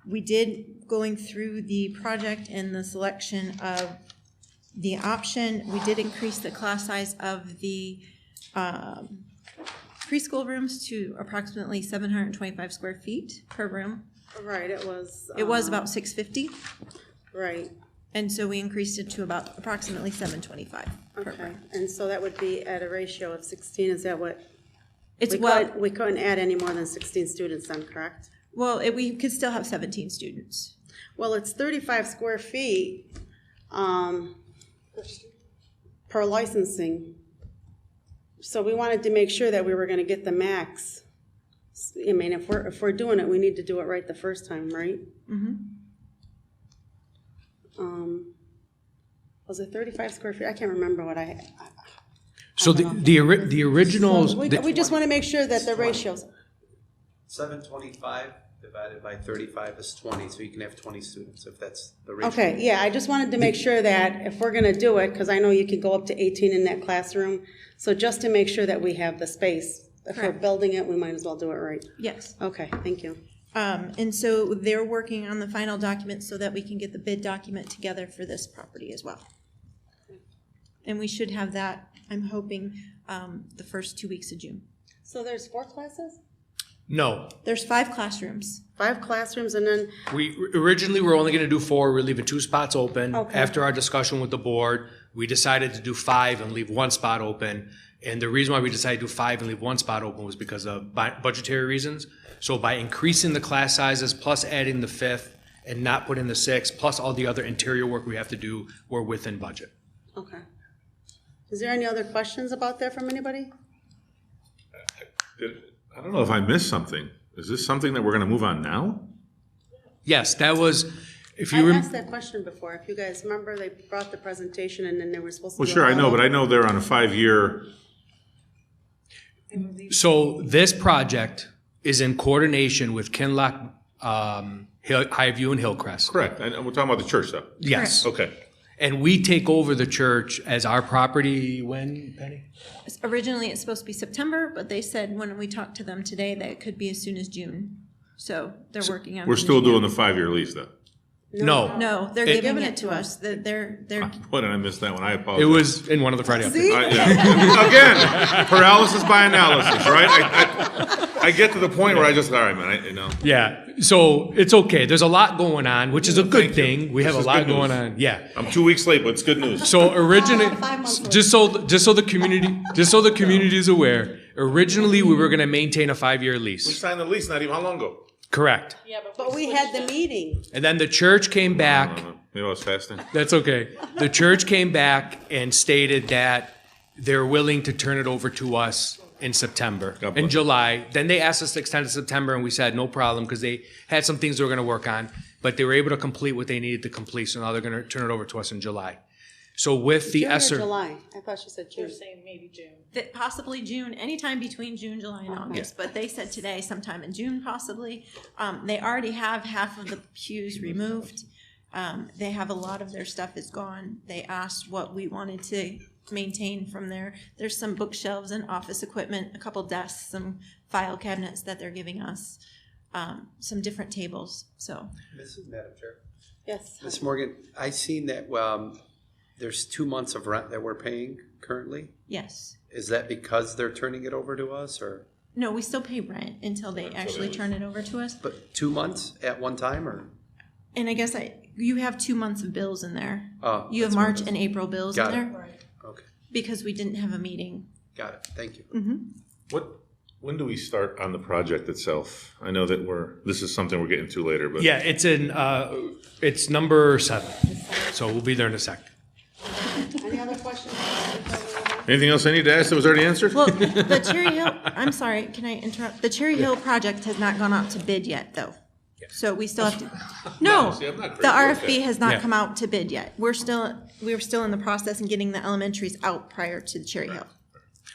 We did, going through the project and the selection of the option, we did increase the class size of the preschool rooms to approximately 725 square feet per room. Right, it was. It was about 650. Right, And so we increased it to about approximately 725 per okay. room. And so that would be at a ratio of 16, is that what? It's We couldn't add any more than 16 students then, correct? we could still have 17 students. Well, it's 35 square feet per licensing. So we wanted to make sure that we were gonna get the max. I mean, if we're doing it, we need to do it right the first time, right? Mm-hmm. Was it 35 square feet? I can't remember what I. So the originals. We just wanna make sure that the ratios. 725 divided by 35 is 20, so you can have 20 students if that's the ratio. Okay, yeah, I just wanted to make sure that if we're gonna do it, because I know you could go up to 18 in that classroom, so just to make sure that we have the space. If we're Correct. building it, we might as well do it right. Yes. Okay, thank you. And so they're working on the final document so that we can get the bid document together for this property as well. And we should have that, I'm hoping, the first 2 weeks of June. So there's 4 classes? No, There's 5 classrooms. 5 classrooms, and then, we originally were only going to do 4. We're leaving 2 spots open. Okay. After our discussion with the board, we decided to do 5 and leave 1 spot open. And the reason why we decided to do 5 and leave 1 spot open was because of budgetary reasons. So by increasing the class sizes plus adding the 5th and not putting the 6th plus all the other interior work we have to do, we're within budget. okay. Is there any other questions about that from anybody? I don't know if I missed something. Is this something that we're going to move on now? Yes, that was, if I you asked that question before. If you guys remember, they brought the presentation and then they were supposed to. Well, do sure, it I know, all but I over. know they're on a 5-year. So this project is in coordination with Kinloch, Highview and Hillcrest. Correct. And we're talking about the church, though. Yes. Okay. And we take over the church as our property when, Penny? Originally, it's supposed to be September, but they said when we talked to them today that it could be as soon as June. So they're working on. We're still finishing doing up. the 5-year lease though. No. No, they're giving it to us. They're What did I miss that one? I apologize. It was in one of the Friday updates. Again, paralysis by analysis, right? I get to the point where I just, all right, man, Yeah, so it's okay. There's a lot going on, which is a good thing. We have a This is lot good news. going on. Yeah. I'm 2 weeks late, but it's good news. So originally, 5 months later. just so the community is aware, originally we were going to maintain a 5-year We lease. signed the lease not even how long ago? Correct. But we had the meeting. And then the church came back. Maybe I was fasting. That's okay. The church came back and stated that they're willing to turn it over to us in September, God in bless. July. Then they asked us to extend to September, and we said no problem because they had some things they were going to work on, but they were able to complete what they needed to complete. So now they're going to turn it over to us in July. So with the June or ESSER, July? I thought she said June. They're saying maybe June. that possibly June, anytime between June, July, and August. But they said today, sometime in June, possibly. They already have half of the pews removed. They have a lot of their stuff is gone. They asked what we wanted to maintain from there. There's some bookshelves and office equipment, a couple desks, some file cabinets that they're giving us, some different tables. So Madam Chair. Yes. Ms. Morgan, I seen that, there's 2 months of rent that we're paying currently. yes. Is that because they're turning it over to us, or, No, we still pay rent until they actually turn it over to us. but 2 months at one time, or? And I guess you have 2 months of bills in there. Oh, You have that's what it March is. and April bills Got in it. there Okay, because we didn't have a meeting. got it. Thank you. When do we start on the project itself? I know that this is something we're getting to later, but. yeah, it's number 7. So we'll be there in a sec. Any other questions? Anything else I need to ask that was already answered? Well, the Cherry Hill, I'm sorry, can I interrupt? The Cherry Hill project has not gone out to bid yet, though. So we still have to, no, See, I'm not the crazy. RFP Okay. has not Yeah. come out to bid yet. We're still in the process and getting the elementaries out prior to the Cherry Hill.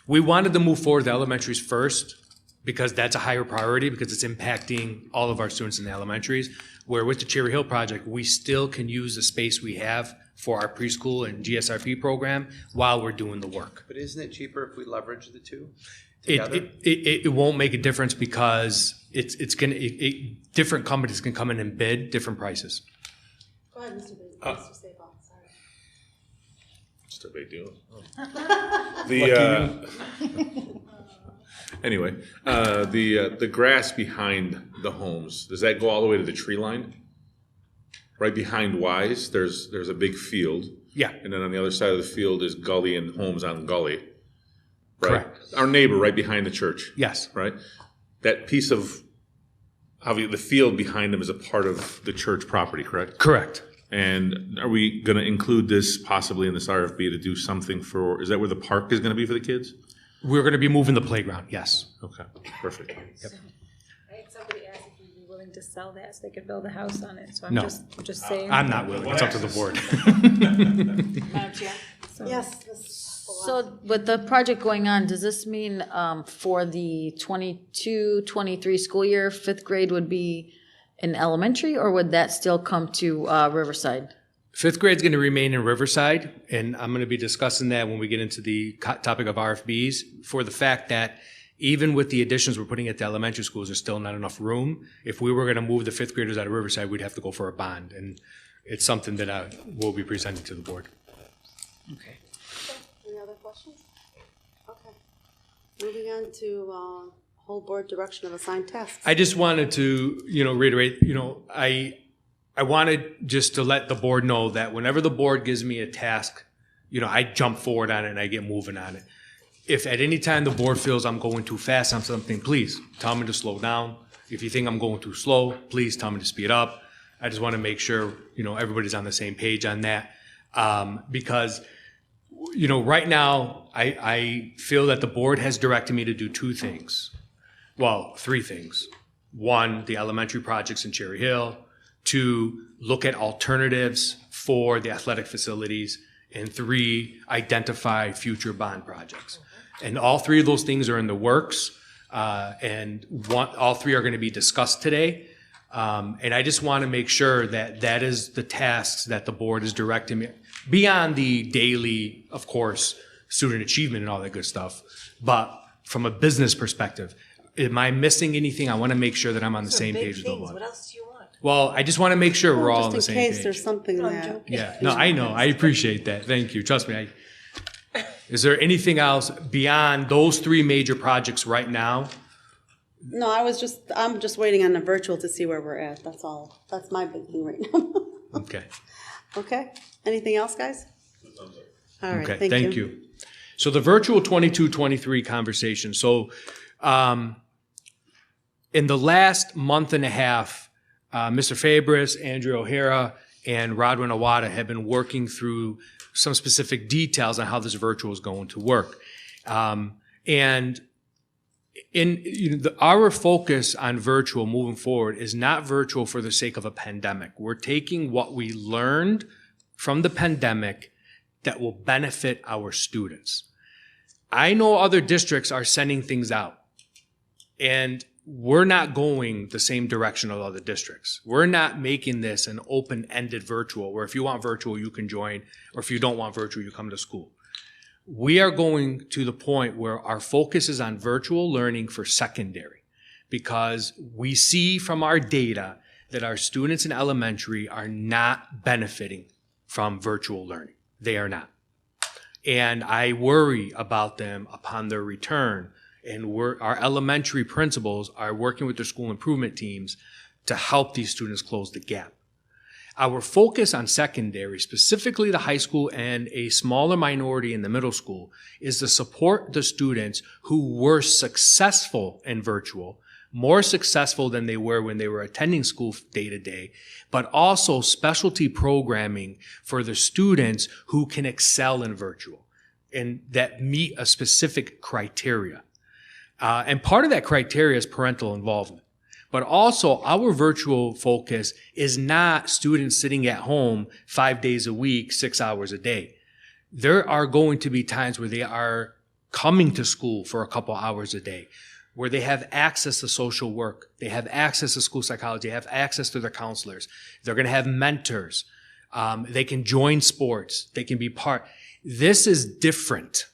We wanted to move forward the elementaries first because that's a higher priority because it's impacting all of our students in the elementaries. Where with the Cherry Hill project, we still can use the space we have for our preschool and GSRP program while we're doing the work. But isn't it cheaper if we leverage the two It, together? it won't make a difference because different companies can come in and bid different prices. Go ahead, Mr. Sabal, sorry. Just a big deal. Anyway, the grass behind the homes, does that go all the way to the tree line? Right behind Wise, there's a big field. Yeah. And then on the other side of the field is gully and homes on gully. Right? Correct. Our neighbor right behind the church. Yes. Right? That piece of, the field behind them is a part of the church property, correct? Correct. And are we going to include this possibly in this RFP to do something is that where the park is going to be for the kids? We're going to be moving the playground, yes. Okay, perfect. I had somebody ask if we'd be willing to sell that so they could build a house on it, so I'm No. just saying. I'm not willing. It's up to the board. Madam Chair? Yes. Ms. So with the project going on, does this mean for the 22-23 school year, 5th grade would be in elementary, or would that still come to Riverside? 5th grade's going to remain in Riverside, and I'm going to be discussing that when we get into the topic of RFBs for the fact that even with the additions we're putting at the elementary schools, there's still not enough room. If we were going to move the 5th graders out of Riverside, we'd have to go for a bond, and it's something that I will be presenting to the board. Okay. Any other questions? Okay. Moving on to whole board direction of assigned tasks. I just wanted to, reiterate, I wanted just to let the board know that whenever the board gives me a task, I jump forward on it and I get moving on it. If at any time the board feels I'm going too fast on something, please tell me to slow down. If you think I'm going too slow, please tell me to speed up. I just want to make sure, everybody's on the same page on that. Because, right now, I feel that the board has directed me to do 2 things. Well, 3 things. 1, the elementary projects in Cherry Hill. 2, look at alternatives for the athletic facilities. And 3, identify future bond projects. And all 3 of those things are in the works. And all 3 are going to be discussed today. And I just want to make sure that that is the tasks that the board is directing me, beyond the daily, of course, student achievement and all that good stuff. But from a business perspective, am I missing anything? I want to make sure that I'm on the same page with the board. What else do you want? Well, I just want to make sure we're all on the Just same in case page. there's something that, Yeah, no, I know. I appreciate that. Thank you. Trust me. Is there anything else beyond those three major projects right now? no, I'm just waiting on the virtual to see where we're at, that's all. That's my big thing right now. Okay. Okay, anything else, guys? All right, Okay, thank you. So the virtual 22-23 conversation. So in the last month and a half, Mr. Fabris, Andrew O'Hara, and Rodwin Awada have been working through some specific details on how this virtual is going to work. And our focus on virtual moving forward is not virtual for the sake of a pandemic. We're taking what we learned from the pandemic that will benefit our students. I know other districts are sending things out, and we're not going the same direction of other districts. We're not making this an open-ended virtual where if you want virtual, you can join, or if you don't want virtual, you come to school. We are going to the point where our focus is on virtual learning for secondary, because we see from our data that our students in elementary are not benefiting from virtual learning. They are not. And I worry about them upon their return. And our elementary principals are working with their school improvement teams to help these students close the gap. Our focus on secondary, specifically the high school and a smaller minority in the middle school, is to support the students who were successful in virtual, more successful than they were when they were attending school day to day, but also specialty programming for the students who can excel in virtual and that meet a specific criteria. And part of that criteria is parental involvement. But also our virtual focus is not students sitting at home 5 days a week, 6 hours a day. There are going to be times where they are coming to school for a couple hours a day, where they have access to social work, they have access to school psychology, they have access to their counselors. They're going to have mentors. They can join sports. They can be part. This is different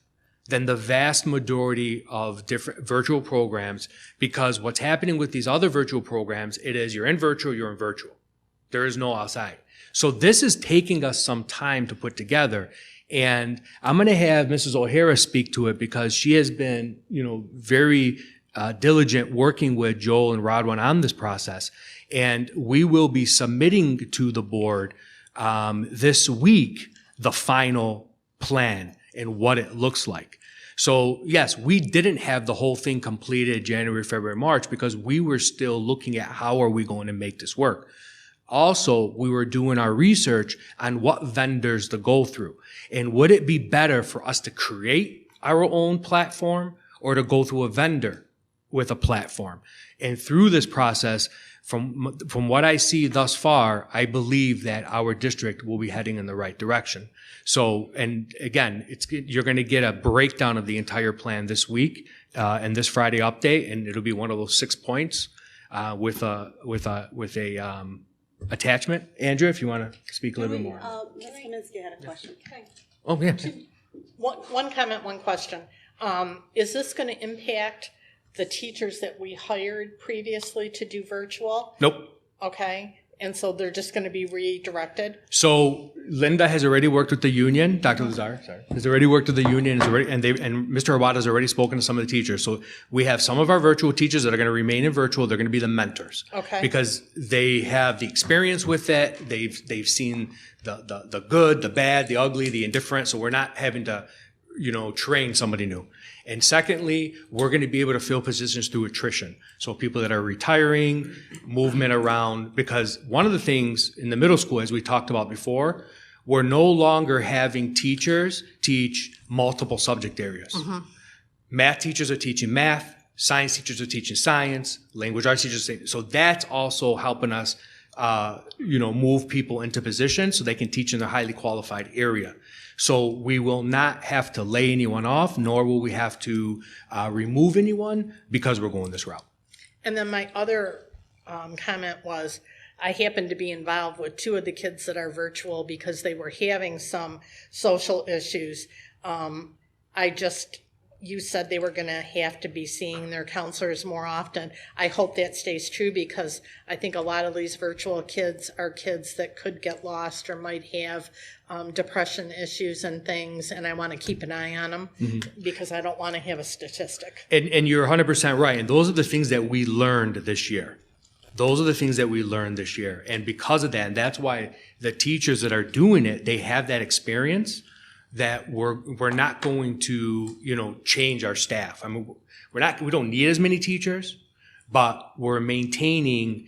than the vast majority of different virtual programs, because what's happening with these other virtual programs, it is you're in virtual. There is no outside. So this is taking us some time to put together. And I'm going to have Mrs. O'Hara speak to it because she has been, very diligent working with Joel and Rodwin on this process. And we will be submitting to the board this week the final plan and what it looks like. So yes, we didn't have the whole thing completed January, February, March because we were still looking at how are we going to make this work. Also, we were doing our research on what vendors to go through. And would it be better for us to create our own platform or to go through a vendor with a platform? And through this process, from what I see thus far, I believe that our district will be heading in the right direction. So, and again, you're going to get a breakdown of the entire plan this week and this Friday update, and it'll be one of those 6 points with a attachment. Andrew, if you want to speak a little bit more. Ms. Kaminsky had a question. Oh, yeah. One comment, one question. Is this going to impact the teachers that we hired previously to do virtual? Nope. Okay. And so they're just going to be redirected? So Linda has already worked with the union. Dr. Lazar, has already worked with the union, and Mr. Awada has already spoken to some of the teachers. So we have some of our virtual teachers that are going to remain in virtual. They're going to be the mentors. Okay. Because they have the experience with it. They've seen the good, the bad, the ugly, the indifferent. So we're not having to, train somebody new. And secondly, we're going to be able to fill positions through attrition. So people that are retiring, movement around, because one of the things in the middle school, as we talked about before, we're no longer having teachers teach multiple subject areas. Mm-hmm. Math teachers are teaching math, science teachers are teaching science, language arts teachers. So that's also helping us, move people into positions so they can teach in their highly qualified area. So we will not have to lay anyone off, nor will we have to remove anyone because we're going this route. And then my other comment was, I happen to be involved with two of the kids that are virtual because they were having some social issues. You said they were going to have to be seeing their counselors more often. I hope that stays true because I think a lot of these virtual kids are kids that could get lost or might have depression issues and things, and I want to keep an eye on them because I don't want to have a statistic. And you're 100% right. And those are the things that we learned this year. Those are the things that we learned this year. And because of that, and that's why the teachers that are doing it, they have that experience that we're not going to, change our staff. I mean, we don't need as many teachers, but we're maintaining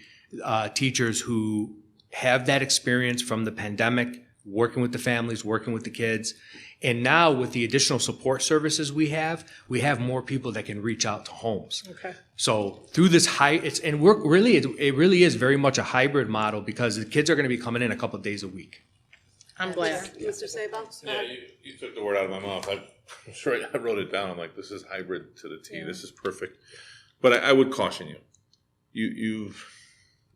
teachers who have that experience from the pandemic, working with the families, working with the kids. And now with the additional support services we have more people that can reach out to homes. Okay. So through this it really is very much a hybrid model because the kids are going to be coming in a couple of days a week. I'm glad. Mr. Sabah? Yeah, you took the word out of my mouth. I'm sure I wrote it down. I'm like, this is hybrid to the T. Yeah. This is perfect. But I would caution you.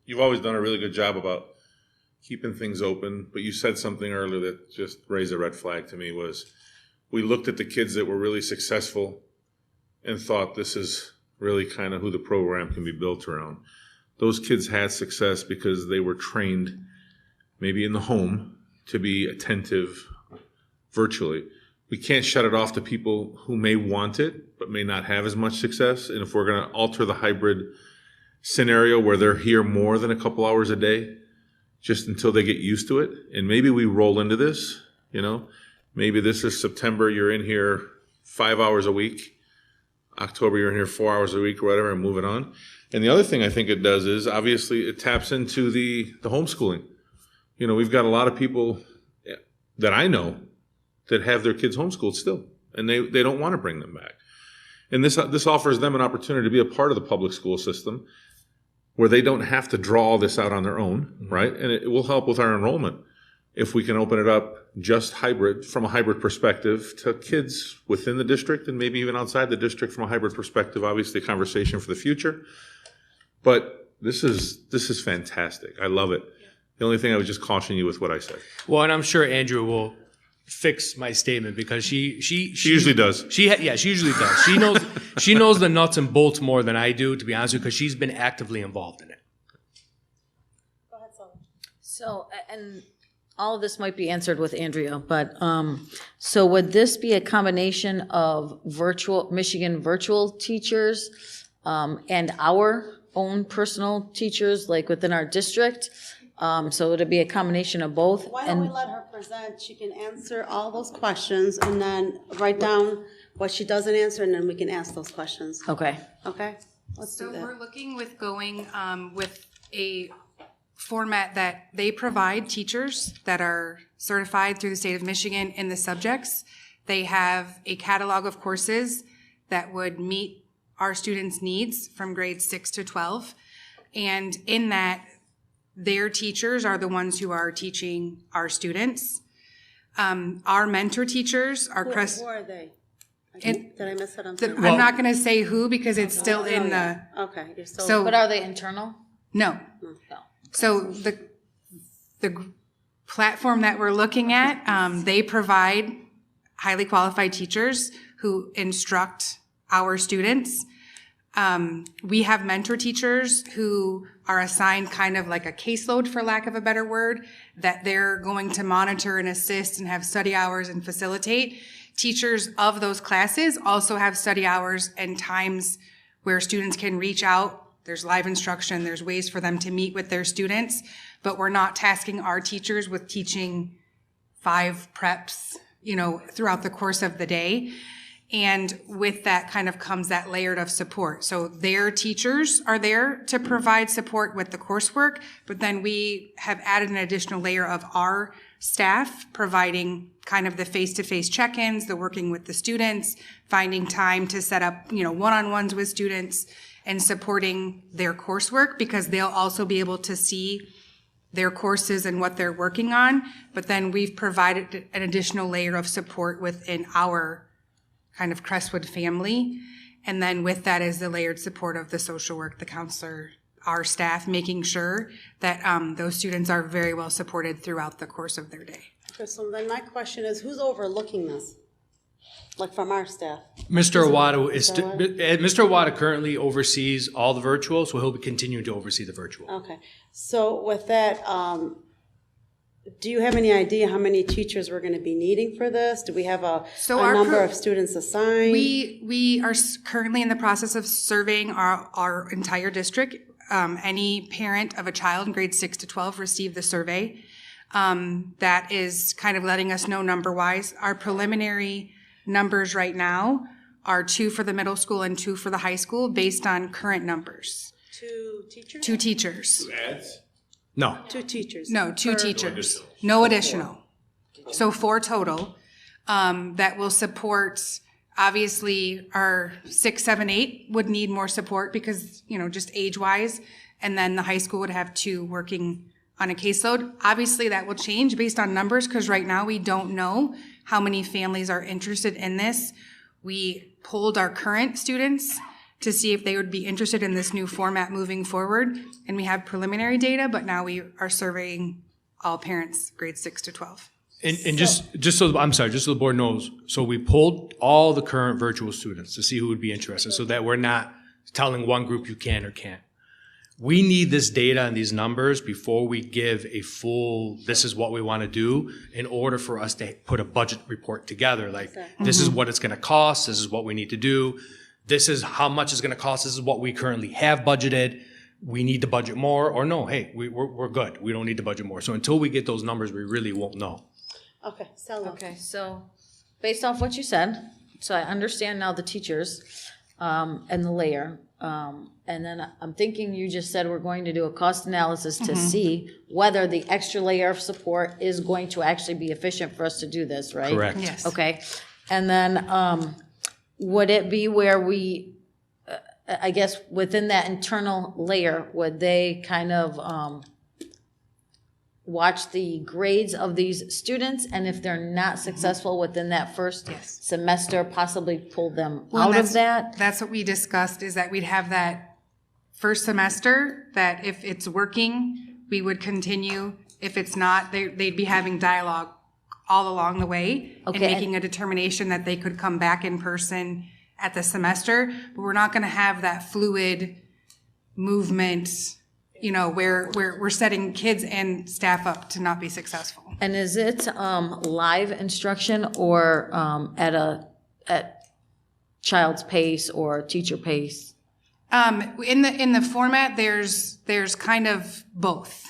You've always done a really good job about keeping things open. But you said something earlier that just raised a red flag to me. Was we looked at the kids that were really successful and thought this is really kind of who the program can be built around. Those kids had success because they were trained maybe in the home to be attentive virtually. We can't shut it off to people who may want it but may not have as much success. And if we're going to alter the hybrid scenario where they're here more than a couple hours a day, just until they get used to it, and maybe we roll into this, maybe this is September, you're in here 5 hours a week. October, you're in here 4 hours a week or whatever, and moving on. And the other thing I think it does is obviously it taps into the homeschooling. We've got a lot of people that I know that have their kids homeschooled still, and they don't want to bring them back. And this offers them an opportunity to be a part of the public school system where they don't have to draw all this out on their own, right? And it will help with our enrollment if we can open it up just hybrid, from a hybrid perspective, to kids within the district and maybe even outside the district from a hybrid perspective. Obviously, a conversation for the future. But this is fantastic. I love it. The only thing I would just caution you with what I said. Well, and I'm sure Andrew will fix my statement because she usually does. She usually does. She knows the nuts and bolts more than I do, to be honest with you, because she's been actively involved in it. Go ahead, Sully. So, and all of this might be answered with Andrea, but so would this be a combination of Michigan virtual teachers and our own personal teachers, like within our district? So would it be a combination of both? Why don't we let her present? She can answer all those questions and then write down what she doesn't answer, and then we can ask those questions. Okay. Okay? Let's do So that. we're looking with going with a format that they provide teachers that are certified through the state of Michigan in the subjects. They have a catalog of courses that would meet our students' needs from grades 6 to 12. And in that, their teachers are the ones who are teaching our students. Our mentor teachers are Who are they? Did I miss it? I'm not going to say who because it's still in the. Okay. You're still. So, But are they internal? No. No. So the platform that we're looking at, they provide highly qualified teachers who instruct our students. We have mentor teachers who are assigned kind of like a caseload, for lack of a better word, that they're going to monitor and assist and have study hours and facilitate. Teachers of those classes also have study hours and times where students can reach out. There's live instruction. There's ways for them to meet with their students, but we're not tasking our teachers with teaching 5 preps, throughout the course of the day. And with that kind of comes that layered of support. So their teachers are there to provide support with the coursework, but then we have added an additional layer of our staff providing kind of the face-to-face check-ins, the working with the students, finding time to set up, one-on-ones with students and supporting their coursework, because they'll also be able to see their courses and what they're working on. But then we've provided an additional layer of support within our kind of Crestwood family. And then with that is the layered support of the social work, the counselor, our staff, making sure that those students are very well supported throughout the course of their day. Okay, so then my question is, who's overlooking this? Like from our staff? Mr. Awada is, that right? Mr. Awada currently oversees all the virtual, so he'll be continuing to oversee the virtual. Okay, so with that, do you have any idea how many teachers we're gonna be needing for this? Do we have a our number pro- of students assigned? We are currently in the process of surveying our entire district. Any parent of a child in grades 6 to 12 received the survey. That is kind of letting us know number-wise. Our preliminary numbers right now are 2 for the middle school and 2 for the high school based on current numbers. 2 teachers? 2 teachers. No. 2 teachers. No, 2 teachers. No additional. So 4 total, that will support, obviously, our 6, 7, 8 would need more support because, just age-wise. And then the high school would have 2 working on a caseload. Obviously, that will change based on numbers because right now we don't know how many families are interested in this. We polled our current students to see if they would be interested in this new format moving forward. And we have preliminary data, but now we are surveying all parents grades 6 to 12. And just so the board knows, so we pulled all the current virtual students to see who would be interested, so that we're not telling one group you can or can't. We need this data and these numbers before we give a full, this is what we want to do, in order for us to put a budget report together. Like, this is what it's going to cost, this is what we need to do, this is how much it's going to cost, this is what we currently have budgeted, we need to budget more, or no, hey, we're good, we don't need to budget more. So until we get those numbers, we really won't know. Okay, Stella. Okay, so based off what you said, so I understand now the teachers and the layer. And then I'm thinking you just said we're going to do a cost analysis to see whether the extra layer of support is going to actually be efficient for us to do this, right? Correct. Yes. Okay, and then would it be where we, I guess within that internal layer, would they kind of watch the grades of these students, and if they're not successful within that first semester, possibly pull them out of that? That's what we discussed, is that we'd have that first semester, that if it's working, we would continue. If it's not, they'd be having dialogue all along the way and making a determination that they could come back in person at the semester. But we're not going to have that fluid movement, where we're setting kids and staff up to not be successful. And is it live instruction or at child's pace or teacher pace? In the format, there's kind of both.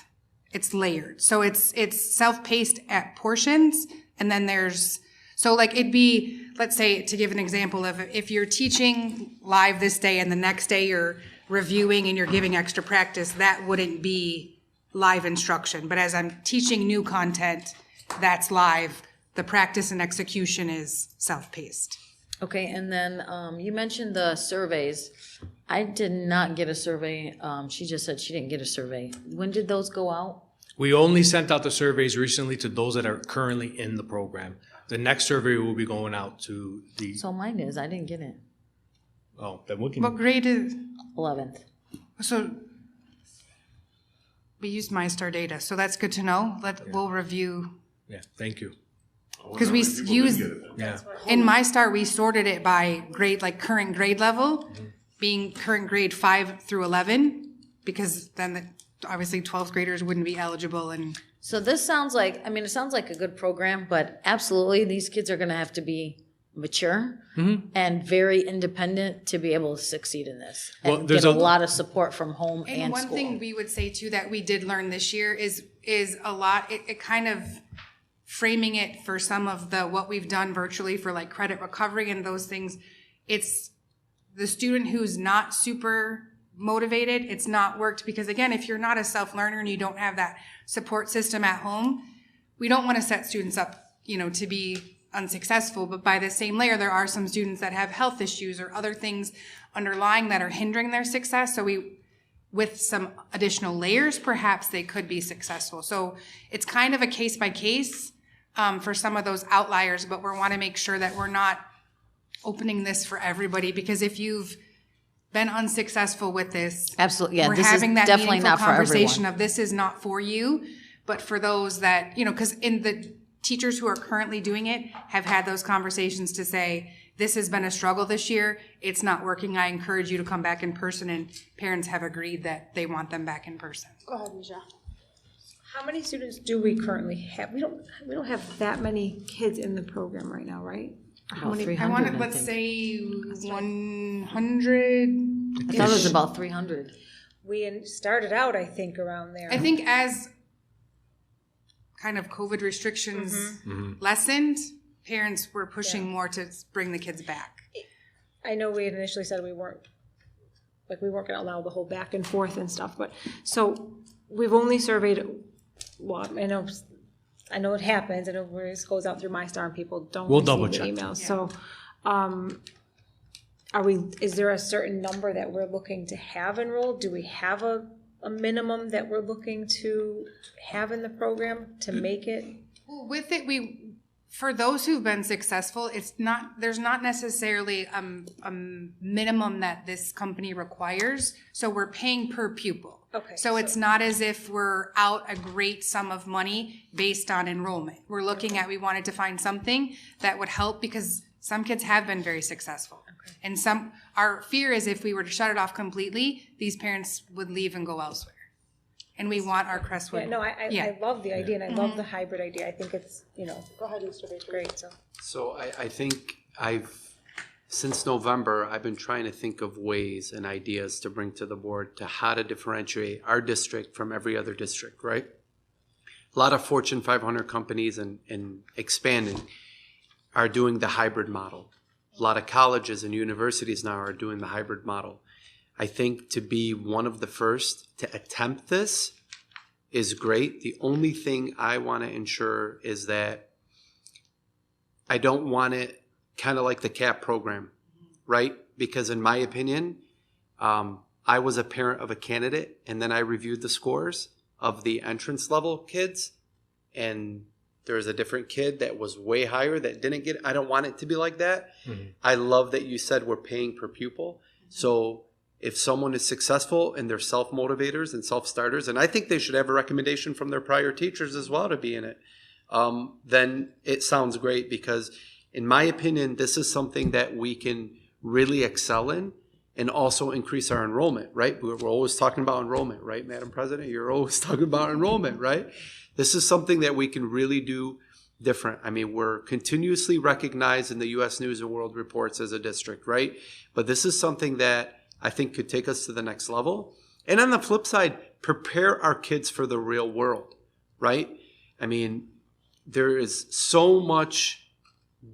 It's layered. So it's self-paced at portions, and then it'd be, let's say, to give an example of, if you're teaching live this day and the next day you're reviewing and you're giving extra practice, that wouldn't be live instruction. But as I'm teaching new content, that's live. The practice and execution is self-paced. Okay, and then you mentioned the surveys. I did not get a survey. She just said she didn't get a survey. When did those go out? We only sent out the surveys recently to those that are currently in the program. The next survey will be going out to the, So mine is, I didn't get it. then we can. What grade is, 11th. so we used MyStar data, so that's good to know. We'll review, Yeah, thank you. because we use, Yeah. in MyStar, we sorted it by grade, like current grade level, being current grade 5 through 11, because then obviously 12th graders wouldn't be eligible. And So this sounds like, it sounds like a good program, but absolutely, these kids are going to have to be mature and very independent to be able to succeed in this. Well, And there's get a a- lot of support from home And and one school. thing we would say too that we did learn this year is a lot, it kind of framing it for some of what we've done virtually for like credit recovery and those things. It's the student who's not super motivated, it's not worked, because again, if you're not a self-learner and you don't have that support system at home, we don't want to set students up, to be unsuccessful. But by the same layer, there are some students that have health issues or other things underlying that are hindering their success. So with some additional layers, perhaps they could be successful. So it's kind of a case by case for some of those outliers, but we want to make sure that we're not opening this for everybody, because if you've been unsuccessful with this. Absolutely, yeah, We're this is having that definitely meaningful not for conversation everyone. of this is not for you, but for those that, because in the teachers who are currently doing it have had those conversations to say, this has been a struggle this year. It's not working. I encourage you to come back in person, and parents have agreed that they want them back in person. Go ahead, Michelle. How many students do we currently have? We don't have that many kids in the program right now, right? How About many? 300, I want to, I let's think. say 100. I thought it was about 300. We started out, I think, around there. I think as kind of COVID restrictions lessened, parents were pushing more to bring the kids back. I know we had initially said we weren't going to allow the whole back and forth and stuff, but so we've only surveyed. Well, I know it happens. I know where this goes out through MyStar and people don't We'll receive double the check. emails. So, is there a certain number that we're looking to have enrolled? Do we have a minimum that we're looking to have in the program to make it? Well, with it, for those who've been successful, there's not necessarily a minimum that this company requires. So we're paying per pupil. Okay. So it's not as if we're out a great sum of money based on enrollment. We're looking at, we wanted to find something that would help because some kids have been very successful. Okay. And our fear is if we were to shut it off completely, these parents would leave and go elsewhere. And we want our Crestwood. Yeah, no, I love the idea and I love the hybrid idea. I think it's, Go ahead, Mr. Baker. great. So I think since November, I've been trying to think of ways and ideas to bring to the board to how to differentiate our district from every other district, right? A lot of Fortune 500 companies and expanding are doing the hybrid model. A lot of colleges and universities now are doing the hybrid model. I think to be one of the first to attempt this is great. The only thing I want to ensure is that I don't want it kind of like the CAP program, right? Because in my opinion, I was a parent of a candidate and then I reviewed the scores of the entrance level kids and there was a different kid that was way higher that didn't get it. I don't want it to be like that. Mm-hmm. I love that you said we're paying per pupil. So if someone is successful and they're self-motivators and self-starters, and I think they should have a recommendation from their prior teachers as well to be in it, then it sounds great because in my opinion, this is something that we can really excel in and also increase our enrollment, right? We're always talking about enrollment, right, Madam President? You're always talking about enrollment, right? This is something that we can really do different. I mean, we're continuously recognized in the U.S. News and World Reports as a district, right? But this is something that I think could take us to the next level. And on the flip side, prepare our kids for the real world, right? I mean, there is so much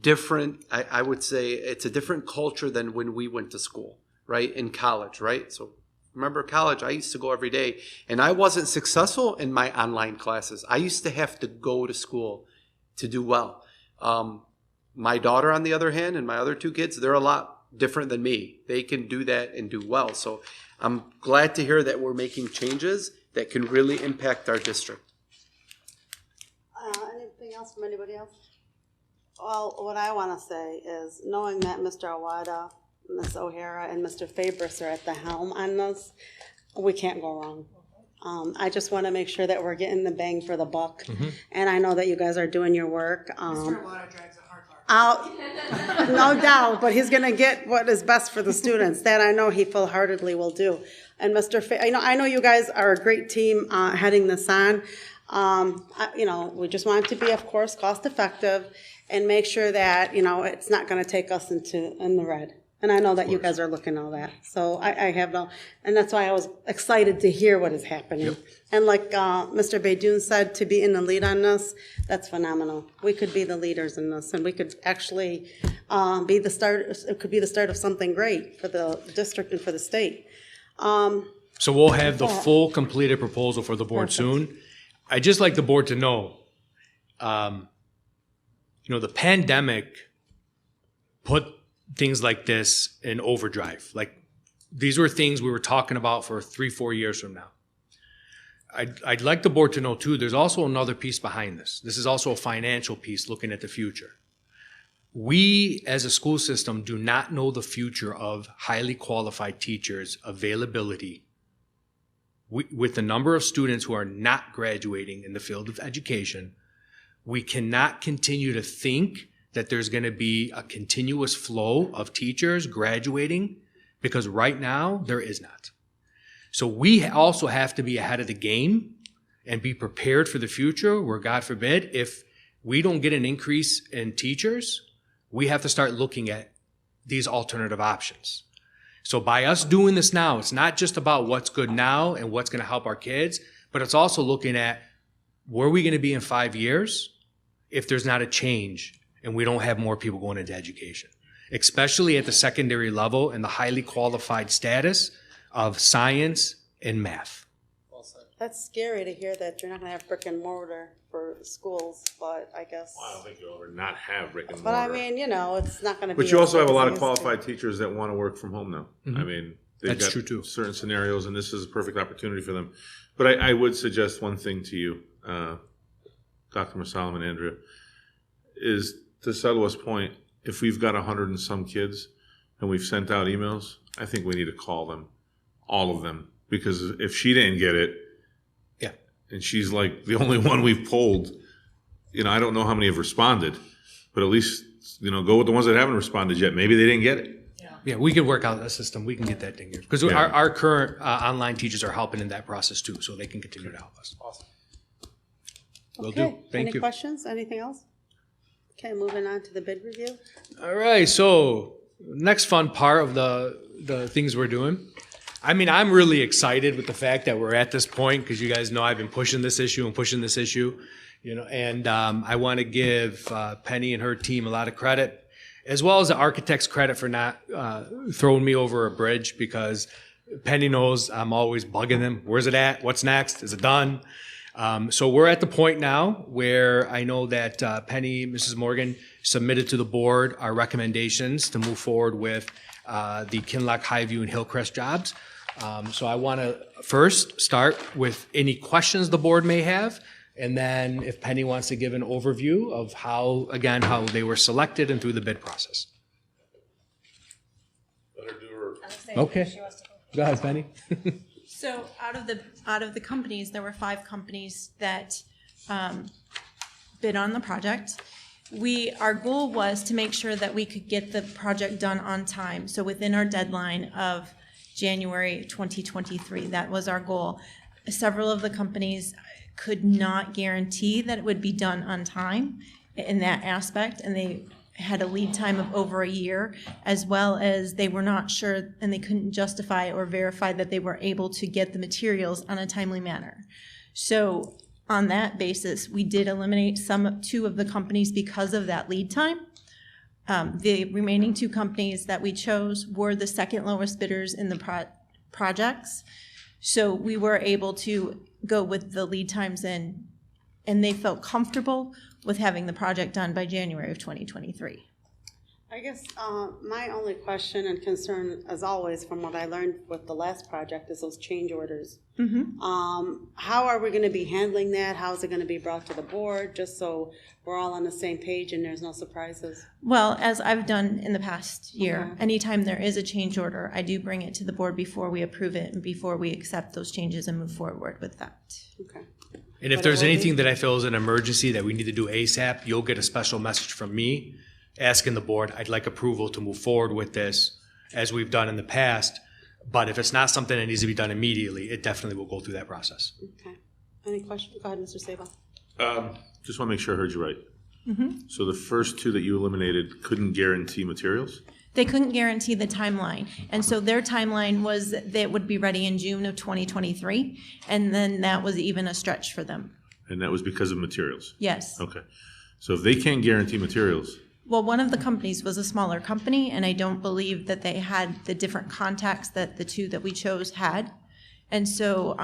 different, I would say it's a different culture than when we went to school, right? In college, right? So remember college, I used to go every day and I wasn't successful in my online classes. I used to have to go to school to do well. My daughter, on the other hand, and my other two kids, they're a lot different than me. They can do that and do well. So I'm glad to hear that we're making changes that can really impact our district. Anything else from anybody else? Well, what I want to say is, knowing that Mr. Awada, Ms. O'Hara, and Mr. Fabris are at the helm on this, we can't go wrong. I just want to make sure that we're getting the bang for the buck, and I know that you guys are doing your work. Mr. Awada drags a hard bargain. No doubt, but he's going to get what is best for the students. That I know he full-heartedly will do. And Mr. I know you guys are a great team heading this on. We just want it to be, of course, cost-effective and make sure that, it's not going to take us in the red. And I know that you guys are looking at all that. So I have and that's why I was excited to hear what is happening. Yep. And like Mr. Beydoun said, to be in the lead on this, that's phenomenal. We could be the leaders in this and we could actually be the start. It could be the start of something great for the district and for the state. So we'll have the full completed proposal for the board soon. I'd just like the board to know, the pandemic put things like this in overdrive. Like these were things we were talking about for 3-4 years from now. I'd like the board to know too, there's also another piece behind this. This is also a financial piece looking at the future. We, as a school system, do not know the future of highly qualified teachers' availability. With the number of students who are not graduating in the field of education, we cannot continue to think that there's going to be a continuous flow of teachers graduating, because right now there is not. So we also have to be ahead of the game and be prepared for the future where, God forbid, if we don't get an increase in teachers, we have to start looking at these alternative options. So by us doing this now, it's not just about what's good now and what's going to help our kids, but it's also looking at where are we going to be in 5 years if there's not a change and we don't have more people going into education, especially at the secondary level and the highly qualified status of science and math. That's scary to hear that you're not gonna have brick and mortar for schools, but I guess. Well, I don't think you'll ever not have brick and mortar. But I mean, it's not gonna be. But you also have a lot of as qualified teachers that want to work from home now. I mean, they've That's got true, too. certain scenarios, and this is a perfect opportunity for them. But I would suggest one thing to you, Dr. Masalam and Andrea, is to Salwa's point, if we've got 100 and some kids and we've sent out emails, I think we need to call them, all of them, because if she didn't get it, and she's like the only one we've polled, I don't know how many have responded, but at least, go with the ones that haven't responded yet. Maybe they didn't get it. Yeah, we can work out a system. We can get that thing here. Because our current online teachers are helping in that process too, so they can continue to help us. Awesome. Will do. Okay, Thank any you. questions, anything else? Okay, moving on to the bid review. All right, so next fun part of the things we're doing. I mean, I'm really excited with the fact that we're at this point, because you guys know I've been pushing this issue, and I want to give Penny and her team a lot of credit, as well as the architects credit for not throwing me over a bridge, because Penny knows I'm always bugging them. Where's it at? What's next? Is it done? So we're at the point now where I know that Penny, Mrs. Morgan, submitted to the board our recommendations to move forward with the Kinloch, Highview, and Hillcrest jobs. So I want to first start with any questions the board may have, and then if Penny wants to give an overview of how they were selected and through the bid process. Let her do her. Okay. Go ahead, Penny. So out of the companies, there were 5 companies that bid on the project. Our goal was to make sure that we could get the project done on time. So within our deadline of January 2023, that was our goal. Several of the companies could not guarantee that it would be done on time in that aspect, and they had a lead time of over a year, as well as they were not sure and they couldn't justify or verify that they were able to get the materials on a timely manner. So on that basis, we did eliminate 2 of the companies because of that lead time. The remaining 2 companies that we chose were the second lowest bidders in the projects. So we were able to go with the lead times and they felt comfortable with having the project done by January of 2023. I guess my only question and concern, as always, from what I learned with the last project, is those change orders. How are we going to be handling that? How is it going to be brought to the board, just so we're all on the same page and there's no surprises? Well, as I've done in the past year, anytime there is a change order, I do bring it to the board before we approve it and before we accept those changes and move forward with that. Okay. And if there's anything that I feel is an emergency that we need to do ASAP, you'll get a special message from me asking the board, I'd like approval to move forward with this, as we've done in the past. But if it's not something that needs to be done immediately, it definitely will go through that process. Okay. Any questions? Go ahead, Mr. Sabo. Just want to make sure I heard you right. So the first 2 that you eliminated couldn't guarantee materials? They couldn't guarantee the timeline. And so their timeline was that it would be ready in June of 2023. And then that was even a stretch for them. And that was because of materials? Yes. Okay. So if they can't guarantee materials, Well, one of the companies was a smaller company, and I don't believe that they had the different contacts that the 2 that we chose had. And so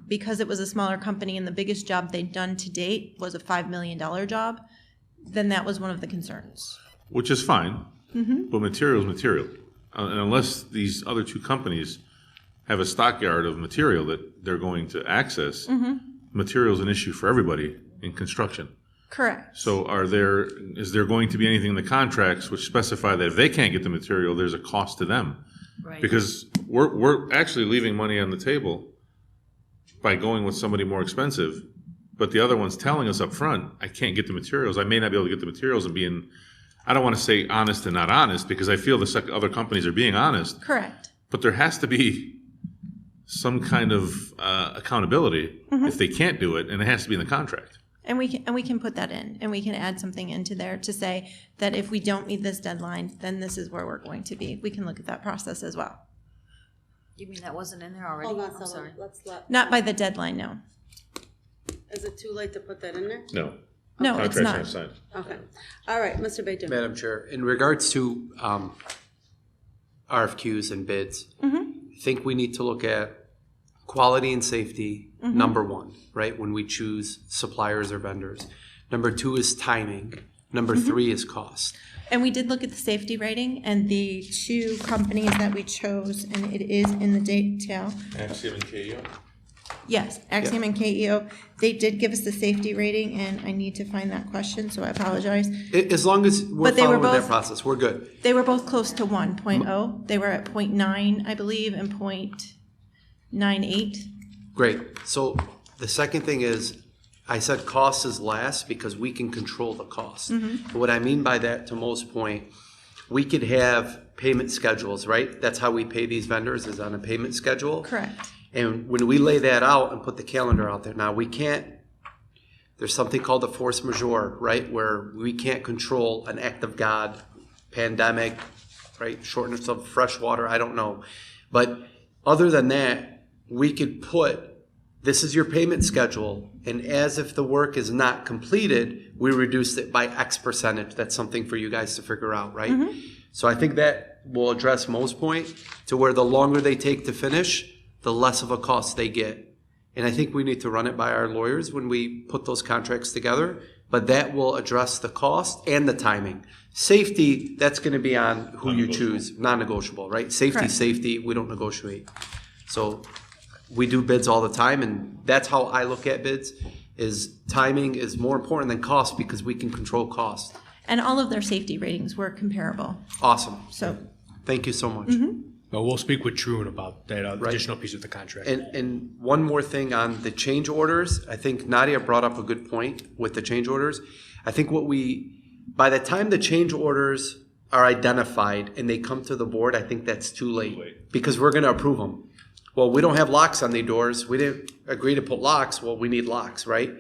because it was a smaller company and the biggest job they'd done to date was a $5 million job, then that was one of the concerns. which is fine, but material is material. And unless these other 2 companies have a stockyard of material that they're going to access, material is an issue for everybody in construction. Correct. So is there going to be anything in the contracts which specify that if they can't get the material, there's a cost to them? Right. Because we're actually leaving money on the table by going with somebody more expensive, but the other one's telling us up front, I can't get the materials. I may not be able to get the materials and being, I don't want to say honest and not honest, because I feel the other companies are being honest, Correct. but there has to be some kind of accountability if they can't do it, and it has to be in the contract. And we can put that in, and we can add something into there to say that if we don't meet this deadline, then this is where we're going to be. We can look at that process as well. You mean that wasn't in there already? Hold on, I'm sorry. Not by the deadline, no. Is it too late to put that in there? No. No, it's Contracts not. aren't signed. Okay. All right, Mr. Bajin. Madam Chair, in regards to RFQs and bids, I think we need to look at quality and safety, number one, right, when we choose suppliers or vendors. Number two is timing. Number three is cost. And we did look at the safety rating, and the two companies that we chose, and it is in the detail. Axiom and KEO? Yes, Axiom and KEO, they did give us the safety rating, and I need to find that question, so I apologize. As long as we're But they were following that both- process, we're good. They were both close to 1.0. They were at 0.9, I believe, and 0.98. Great. So the second thing is, I said cost is last because we can control the cost. And what I mean by that, to Mo's point, we could have payment schedules, right? That's how we pay these vendors, is on a payment schedule. Correct. And when we lay that out and put the calendar out there, now we can't, there's something called a force majeure, right? Where we can't control an act of God, pandemic, right? Shortness of fresh water, I don't know. But other than that, we could put, this is your payment schedule, and as if the work is not completed, we reduce it by X percentage. That's something for you guys to figure out, right? So I think that will address Mo's point to where the longer they take to finish, the less of a cost they get. And I think we need to run it by our lawyers when we put those contracts together, but that will address the cost and the timing. Safety, that's going to be on who you choose, non-negotiable, right? Safety, Correct. safety, we don't negotiate. So we do bids all the time, and that's how I look at bids, is timing is more important than cost because we can control cost. And all of their safety ratings were comparable. Awesome. So Thank you so much. Well, we'll speak with Truen about that additional piece of the contract. And one more thing on the change orders, I think Nadia brought up a good point with the change orders. I think by the time the change orders are identified and they come to the board, I think that's too late because we're going to approve them. Well, we don't have locks on the doors. We didn't agree to put locks. Well, we need locks, right?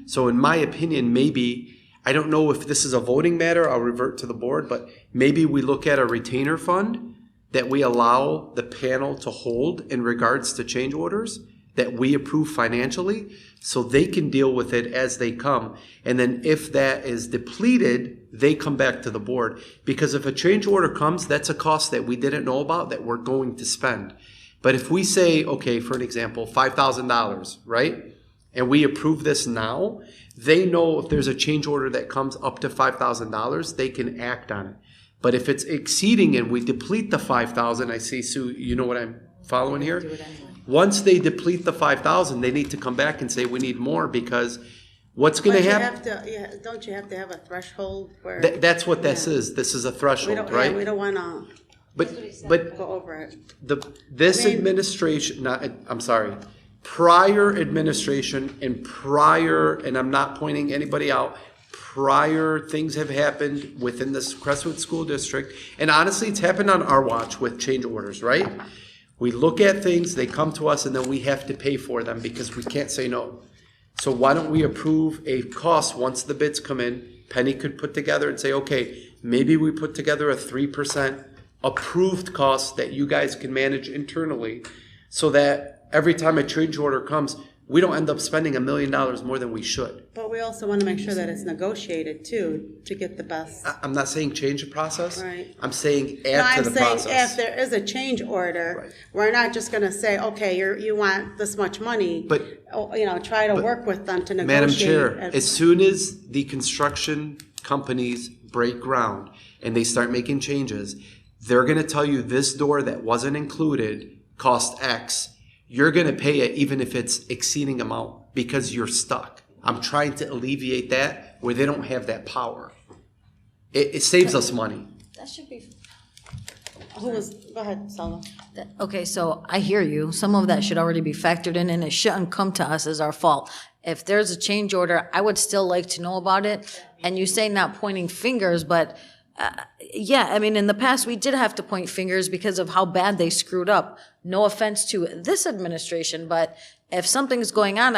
So in my opinion, maybe, I don't know if this is a voting matter, I'll revert to the board, but maybe we look at a retainer fund that we allow the panel to hold in regards to change orders that we approve financially so they can deal with it as they come. And then if that is depleted, they come back to the board. Because if a change order comes, that's a cost that we didn't know about that we're going to spend. But if we say, okay, for an example, $5,000, right? And we approve this now, they know if there's a change order that comes up to $5,000, they can act on it. But if it's exceeding and we deplete the 5,000, I see, Sue, you know what I'm following here? Once they deplete the 5,000, they need to come back and say, we need more, because what's going to happen? Don't you have to have a threshold where? That's what this is. This is a threshold, right? We don't want to But go over it. this administration, prior administration and I'm not pointing anybody out, prior things have happened within this Crestwood School District, and honestly, it's happened on our watch with change orders, right? We look at things, they come to us, and then we have to pay for them because we can't say no. So why don't we approve a cost once the bids come in? Penny could put together and say, okay, maybe we put together a 3% approved cost that you guys can manage internally so that every time a change order comes, we don't end up spending $1 million more than we should. But we also want to make sure that it's negotiated too, to get the best. I'm not saying change the process. Right. I'm saying No, add to I'm the saying process. if there is a change order, Right. we're not just going to say, okay, you want this much money. But- try to work with them to negotiate. Madam Chair, as soon as the construction companies break ground and they start making changes, they're going to tell you this door that wasn't included cost X. You're going to pay it even if it's exceeding amount because you're stuck. I'm trying to alleviate that where they don't have that power. It saves us money. That should be. Go ahead, Selma. Okay, so I hear you. Some of that should already be factored in, and it shouldn't come to us as our fault. If there's a change order, I would still like to know about it. And you say not pointing fingers, but yeah, I mean, in the past, we did have to point fingers because of how bad they screwed up. No offense to this administration, but if something's going on,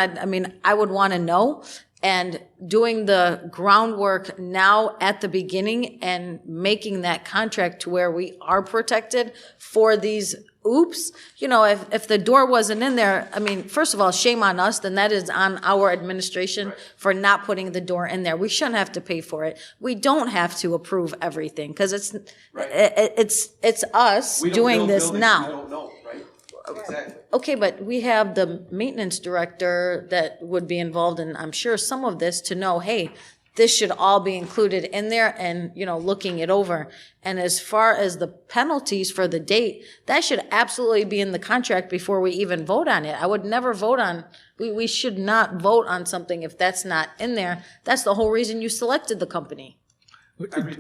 I would want to know. And doing the groundwork now at the beginning and making that contract to where we are protected for these oops, if the door wasn't in there, first of all, shame on us, then that is on our administration for not putting the door in there. We shouldn't have to pay for it. We don't have to approve everything because it's us doing this now. We don't know, right? Exactly. Okay, but we have the maintenance director that would be involved in, I'm sure, some of this to know, hey, this should all be included in there and, looking it over. And as far as the penalties for the date, that should absolutely be in the contract before we even vote on it. I would never vote on, we should not vote on something if that's not in there. That's the whole reason you selected the company,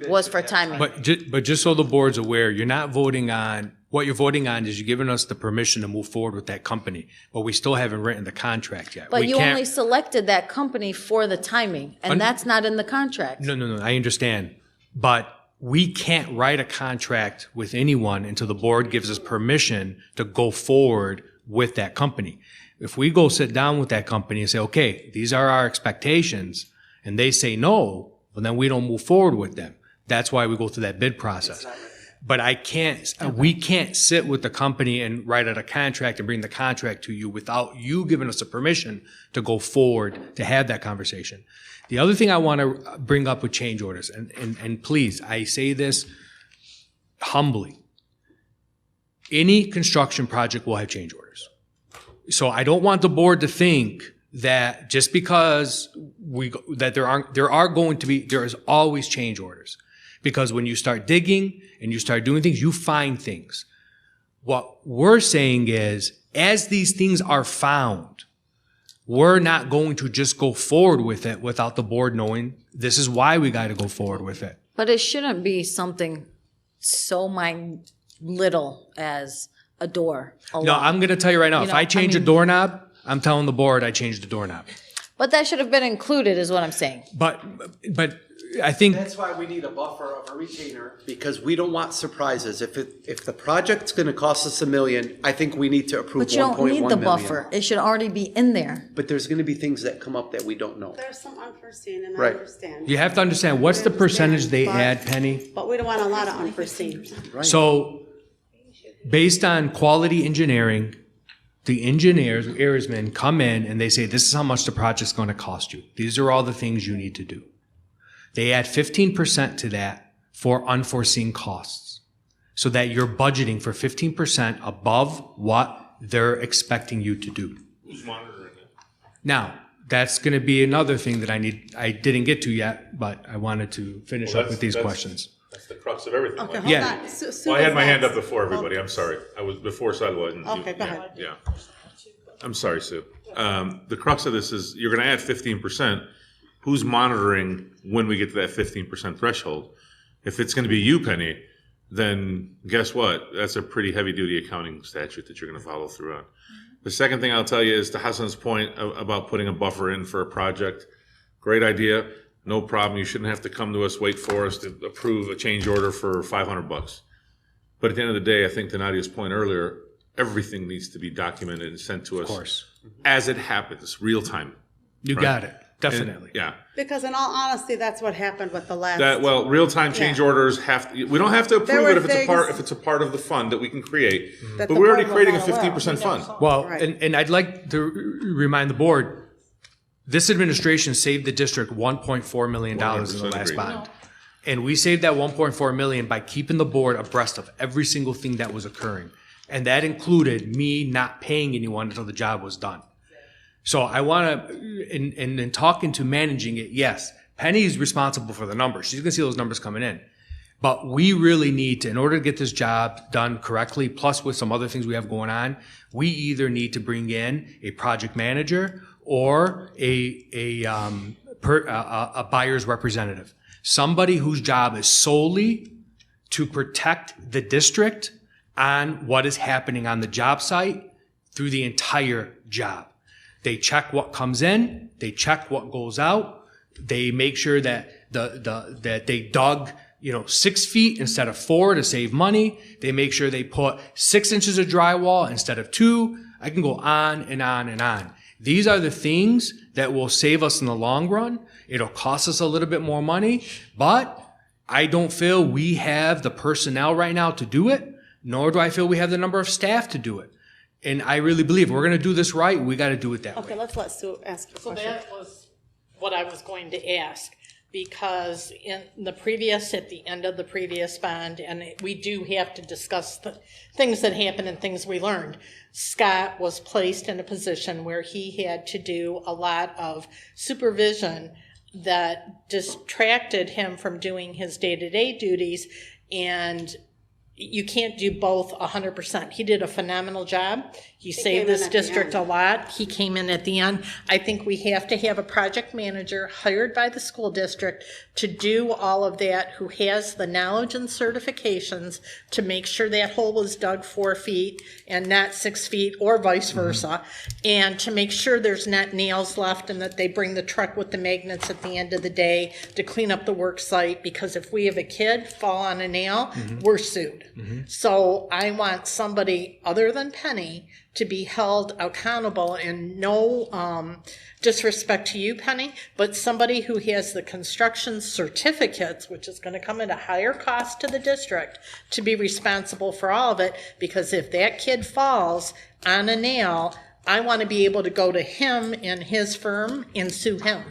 was for timing. But just so the board's aware, you're not voting on, what you're voting on is you're giving us the permission to move forward with that company, but we still haven't written the contract yet. But We you can't- only selected that company for the timing, and that's not in the contract. No, I understand. But we can't write a contract with anyone until the board gives us permission to go forward with that company. If we go sit down with that company and say, okay, these are our expectations, and they say no, well, then we don't move forward with them. That's why we go through that bid process. But we can't sit with the company and write out a contract and bring the contract to you without you giving us a permission to go forward to have that conversation. The other thing I want to bring up with change orders, and please, I say this humbly. Any construction project will have change orders. So I don't want the board to think that just because there is always change orders. Because when you start digging and you start doing things, you find things. What we're saying is, as these things are found, we're not going to just go forward with it without the board knowing this is why we got to go forward with it. But it shouldn't be something so little as a door. No, I'm going to tell you right now, if I change a doorknob, I'm telling the board I changed the doorknob. But that should have been included, is what I'm saying. But I think That's why we need a buffer of a retainer, because we don't want surprises. If the project's gonna cost us $1 million, I think we need to approve But you 1.1 don't need million. the buffer. It should already be in there. But there's gonna be things that come up that we don't know. There's some unforeseen, and I Right. understand. you have to understand, what's the percentage they add, Penny? But we don't want a lot of unforeseen. So, based on quality engineering, the engineers, airsmen, come in and they say, this is how much the project's going to cost you. These are all the things you need to do. They add 15% to that for unforeseen costs, so that you're budgeting for 15% above what they're expecting you to do. Who's monitoring it? Now, that's going to be another thing that I didn't get to yet, but I wanted to finish up with these questions. That's the crux of everything. Okay, Like- hold Yeah. on. Sue Well, I had was my hand next. up before everybody. I'm sorry. I was before Sidewalk. Okay, go ahead. Yeah. I'm sorry, Sue. The crux of this is you're going to add 15%. Who's monitoring when we get to that 15% threshold? If it's going to be you, Penny, then guess what? That's a pretty heavy duty accounting statute that you're going to follow through on. The second thing I'll tell you is to Hassan's point about putting a buffer in for a project. Great idea. No problem. You shouldn't have to come to us, wait for us to approve a change order for $500. But at the end of the day, I think to Nadia's point earlier, everything needs to be documented and sent to us. Of course. As it happens, real time. You got it. Definitely. Yeah. Because in all honesty, that's what happened with the last. Real time change Yeah. orders we don't have to approve were it if things it's a part of the fund that we can create. that But the we're already board was creating a not aware of. 15% fund. Well, Right. and I'd like to remind the board, this administration saved the district $1.4 million in the 100% last agree. bond. And we saved that $1.4 million by keeping the board abreast of every single thing that was occurring. And that included me not paying anyone until the job was done. So I want to, in talking to managing it, yes, Penny's responsible for the numbers. She's going to see those numbers coming in. But we really need to, in order to get this job done correctly, plus with some other things we have going on, we either need to bring in a project manager or a buyer's representative. Somebody whose job is solely to protect the district on what is happening on the job site through the entire job. They check what comes in, they check what goes out, they make sure that that they dug 6 feet instead of 4 to save money. They make sure they put 6 inches of drywall instead of 2. I can go on and on and on. These are the things that will save us in the long run. It'll cost us a little bit more money, but I don't feel we have the personnel right now to do it, nor do I feel we have the number of staff to do it. And I really believe if we're going to do this right, we got to do it that way. Okay, let's let Sue ask a So question. that was what I was going to ask, because in the previous, at the end of the previous bond, and we do have to discuss the things that happened and things we learned. Scott was placed in a position where he had to do a lot of supervision that distracted him from doing his day-to-day duties, and you can't do both 100%. He did a phenomenal job. He saved this district a lot. He came in at the end. I think we have to have a project manager hired by the school district to do all of that, who has the knowledge and certifications to make sure that hole was dug 4 feet and not 6 feet, or vice versa, and to make sure there's not nails left, and that they bring the truck with the magnets at the end of the day to clean up the work site, because if we have a kid fall on a nail, we're sued. So I want somebody other than Penny to be held accountable, and no disrespect to you, Penny, but somebody who has the construction certificates, which is going to come at a higher cost to the district, to be responsible for all of it, because if that kid falls on a nail, I want to be able to go to him and his firm and sue him.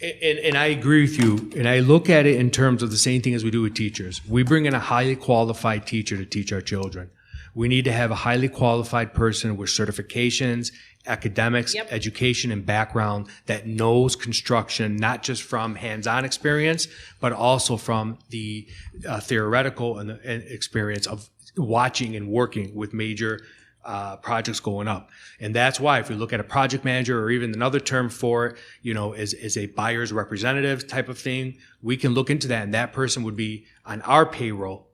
And I agree with you, and I look at it in terms of the same thing as we do with teachers. We bring in a highly qualified teacher to teach our children. We need to have a highly qualified person with certifications, academics, education, and background that knows construction, not just from hands-on experience, but also from the theoretical and experience of watching and working with major projects going up. And that's why if we look at a project manager, or even another term for it, is a buyer's representative type of thing, we can look into that, and that person would be on our payroll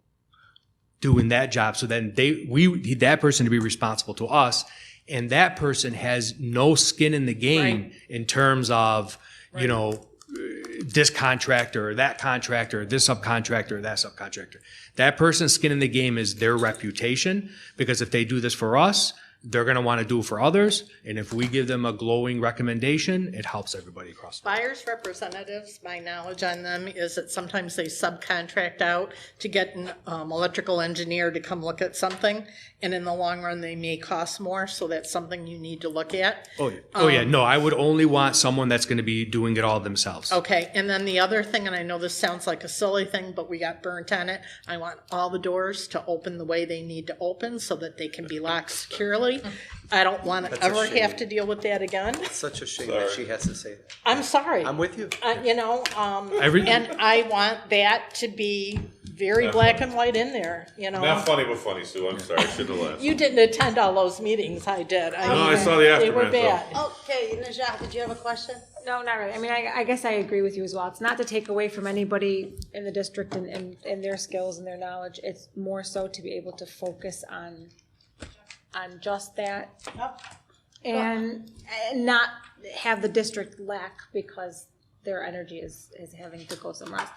doing that job. So then we need that person to be responsible to us, and that person has no skin in the game in terms of, this contractor or that contractor, this subcontractor or that subcontractor. That person's skin in the game is their reputation, because if they do this for us, they're going to want to do it for others. And if we give them a glowing recommendation, it helps everybody across the board. Buyer's representatives, my knowledge on them is that sometimes they subcontract out to get an electrical engineer to come look at something, and in the long run, they may cost more, so that's something you need to look at. Oh yeah. No, I would only want someone that's going to be doing it all themselves. Okay, and then the other thing, and I know this sounds like a silly thing, but we got burnt on it, I want all the doors to open the way they need to open so that they can be locked securely. I don't want to That's a ever shame. have to deal with that again. It's such a shame that she has to say that. I'm sorry. I'm with you. And I want that to be very black and white in there, Not funny, but funny, Sue. I'm sorry. I shouldn't have laughed. You didn't attend all those meetings, I did. I saw the They were aftermath, bad. Okay, Najah, did you have a question? No, not really. I mean, I guess I agree with you as well. It's not to take away from anybody in the district and their skills and their knowledge. It's more so to be able to focus on just that. And not have the district lack because their energy is having to go somewhere else.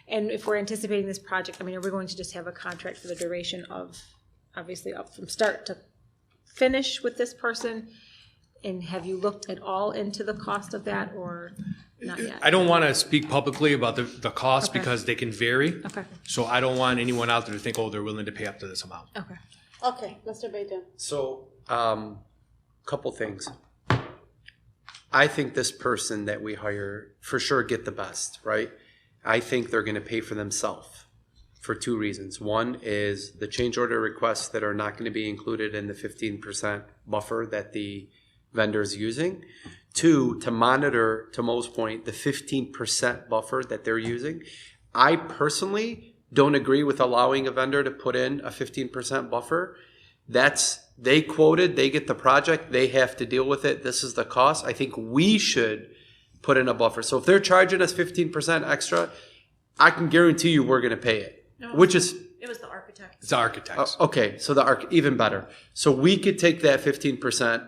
And if we're anticipating this project, I mean, are we going to just have a contract for the duration of, obviously up from start to finish with this person? And have you looked at all into the cost of that, or not yet? I don't want to speak publicly about the cost because they can vary. Okay. So I don't want anyone out there to think, they're willing to pay up to this amount. Okay. Okay, Mr. Bajan. So, couple things. I think this person that we hire for sure get the best, right? I think they're going to pay for themselves for 2 reasons. One is the change order requests that are not going to be included in the 15% buffer that the vendor is using. 2, to monitor, to Mo's point, the 15% buffer that they're using. I personally don't agree with allowing a vendor to put in a 15% buffer they quoted, they get the project, they have to deal with it. This is the cost. I think we should put in a buffer. So if they're charging us 15% extra, I can guarantee you we're going to pay it, which is. It was the architect. It's architects. Okay, so even better. So we could take that 15%,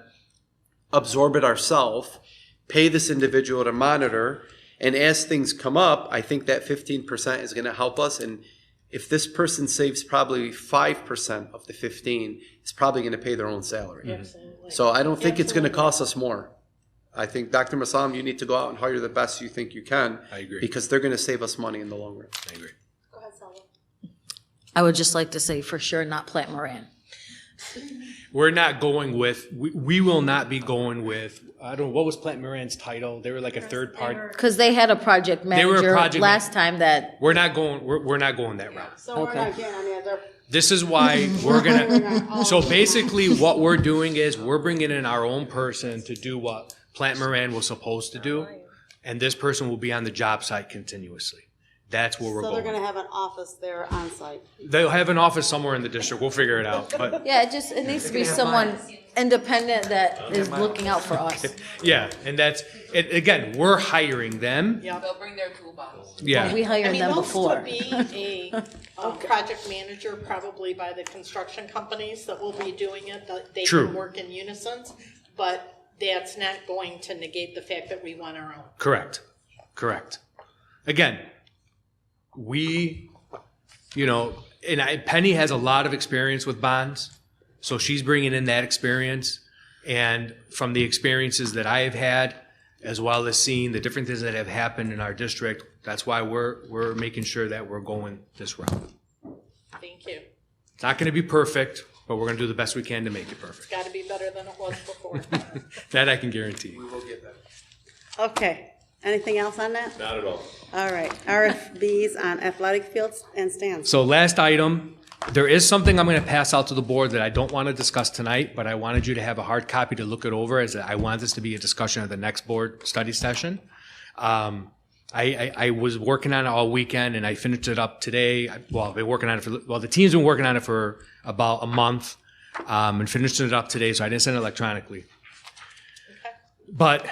absorb it ourselves, pay this individual to monitor, and as things come up, I think that 15% is going to help us. And if this person saves probably 5% of the 15, it's probably going to pay their own salary. Absolutely. So I don't think it's going to cost us more. I think, Dr. Massam, you need to go out and hire the best you think you can. I agree. Because they're going to save us money in the long run. I agree. Go ahead, Selma. I would just like to say for sure, not Plant Moran. We're not going with, we will not be going with, I don't know, what was Plant Moran's title? They were like a third party. Because they had a project were a manager project last time that, We're not going that route. So we're not getting any other. This is why we're gonna, so basically what we're doing is we're bringing in our own person to do what Plant Moran was supposed to do. And this person will be on the job site continuously. That's where we're So they're going. gonna have an office there on site. They'll have an office somewhere in the district. We'll figure it out. But yeah, it needs to be someone independent that is looking out for us. yeah, and that's, again, we're hiring them. They'll bring their toolbox. Yeah. We hired them They'll before. still be a project manager probably by the construction companies that will be doing it, that they True. can work in unison, but that's not going to negate the fact that we want our own. Correct. Again, we, and Penny has a lot of experience with bonds, so she's bringing in that experience. And from the experiences that I have had, as well as seeing the different things that have happened in our district, that's why we're making sure that we're going this route. Thank you. It's not going to be perfect, but we're going to do the best we can to make it perfect. It's gotta be better than it was before. That I can guarantee. We will get that. Okay, anything else on that? Not at all. All right, RFBs on athletic fields and stands. So last item, there is something I'm going to pass out to the board that I don't want to discuss tonight, but I wanted you to have a hard copy to look it over, as I want this to be a discussion at the next board study session. I was working on it all weekend and I finished it up today. Well, I've been working on it the team's been working on it for about a month, and finished it up today, so I didn't send it electronically. Okay. But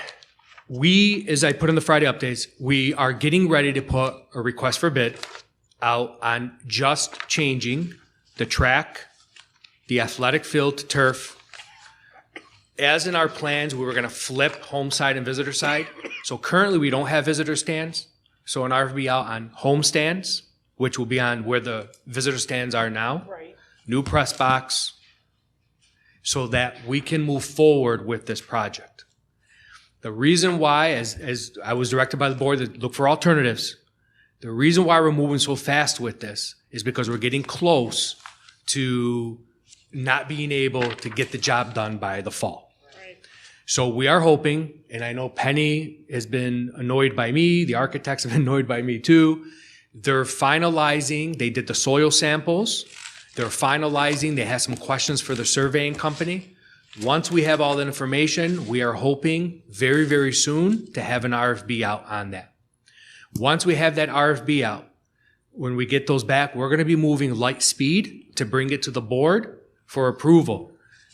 we, as I put in the Friday updates, we are getting ready to put a request for bid out on just changing the track, the athletic field to turf. As in our plans, we were gonna flip home side and visitor side. So currently, we don't have visitor stands. So an RFB out on home stands, which will be on where the visitor stands are now. Right. New press box, so that we can move forward with this project. The reason why, as I was directed by the board to look for alternatives, the reason why we're moving so fast with this is because we're getting close to not being able to get the job done by the fall. Right. So we are hoping, and I know Penny has been annoyed by me, the architects have been annoyed by me too. They're finalizing, they did the soil samples, they're finalizing, they have some questions for the surveying company. Once we have all that information, we are hoping very, very soon to have an RFB out on that. Once we have that RFB out, when we get those back, we're going to be moving light speed to bring it to the board for approval.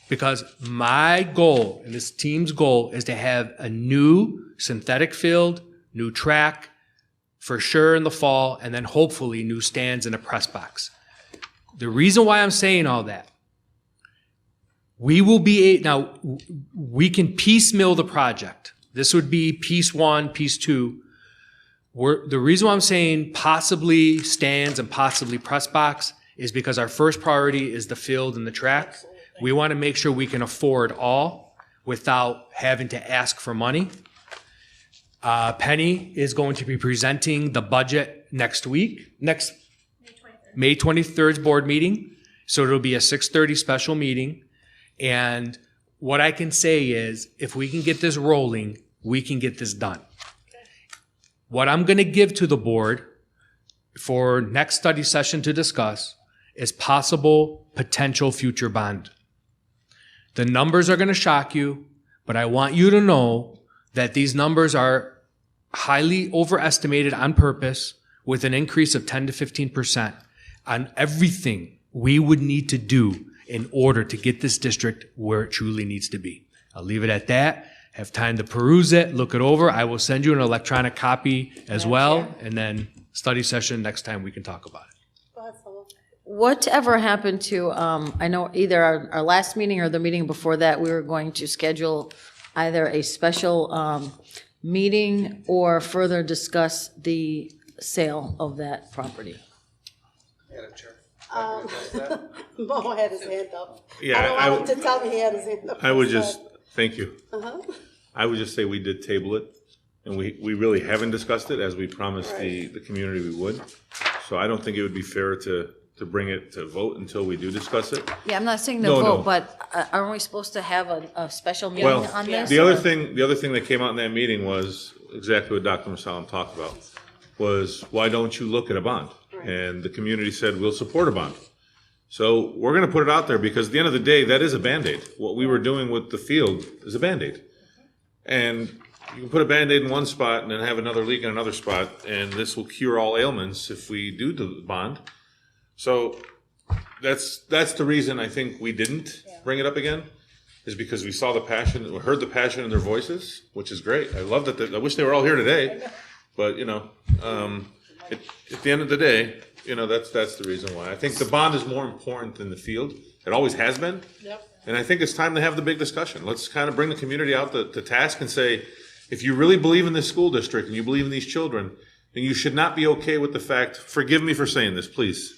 Because my goal, and this team's goal, is to have a new synthetic field, new track, for sure in the fall, and then hopefully new stands and a press box. The reason why I'm saying all that, now, we can piecemeal the project. This would be piece one, piece two. The reason why I'm saying possibly stands and possibly press box is because our first priority is the field and the track. Absolutely. We want to make sure we can afford all without having to ask for money. Penny is going to be presenting the budget next week, May 23rd's board meeting. So it'll be a 6:30 special meeting. And what I can say is, if we can get this rolling, we can get this done. What I'm going to give to the board for next study session to discuss is possible potential future bond. The numbers are going to shock you, but I want you to know that these numbers are highly overestimated on purpose, with an increase of 10 to 15% on everything we would need to do in order to get this district where it truly needs to be. I'll leave it at that. Have time to peruse it, look it over. I will send you an electronic copy as well, and then study session next time we can talk about it. Go ahead, Solo. Whatever happened to, I know either our last meeting or the meeting before that, we were going to schedule either a special meeting or further discuss the sale of that property. Madam Chair. Mo had his hand up. Yeah, I don't want him to tell me he had his hand up. I would just, thank you. I would just say we did table it, and we really haven't discussed it as we promised the community we would. So I don't think it would be fair to bring it to vote until we do discuss it. Yeah, I'm not saying No, the vote, no. but aren't we supposed to have a special meeting Well, on this? the other thing that came out in that meeting was exactly what Dr. Masalam talked about, was why don't you look at a bond? And the community said, we'll support a bond. So we're gonna put it out there, because at the end of the day, that is a Band-Aid. What we were doing with the field is a Band-Aid. And you can put a Band-Aid in one spot and then have another leak in another spot, and this will cure all ailments if we do the bond. So that's the reason I think we didn't bring it up again, is because we saw the passion, we heard the passion in their voices, which is great. I love that. I wish they were all here today, but at the end of the day, that's the reason why. I think the bond is more important than the field. It always has been. Yep. And I think it's time to have the big discussion. Let's kind of bring the community out to task and say, if you really believe in this school district and you believe in these children, then you should not be okay with the fact, forgive me for saying this, please,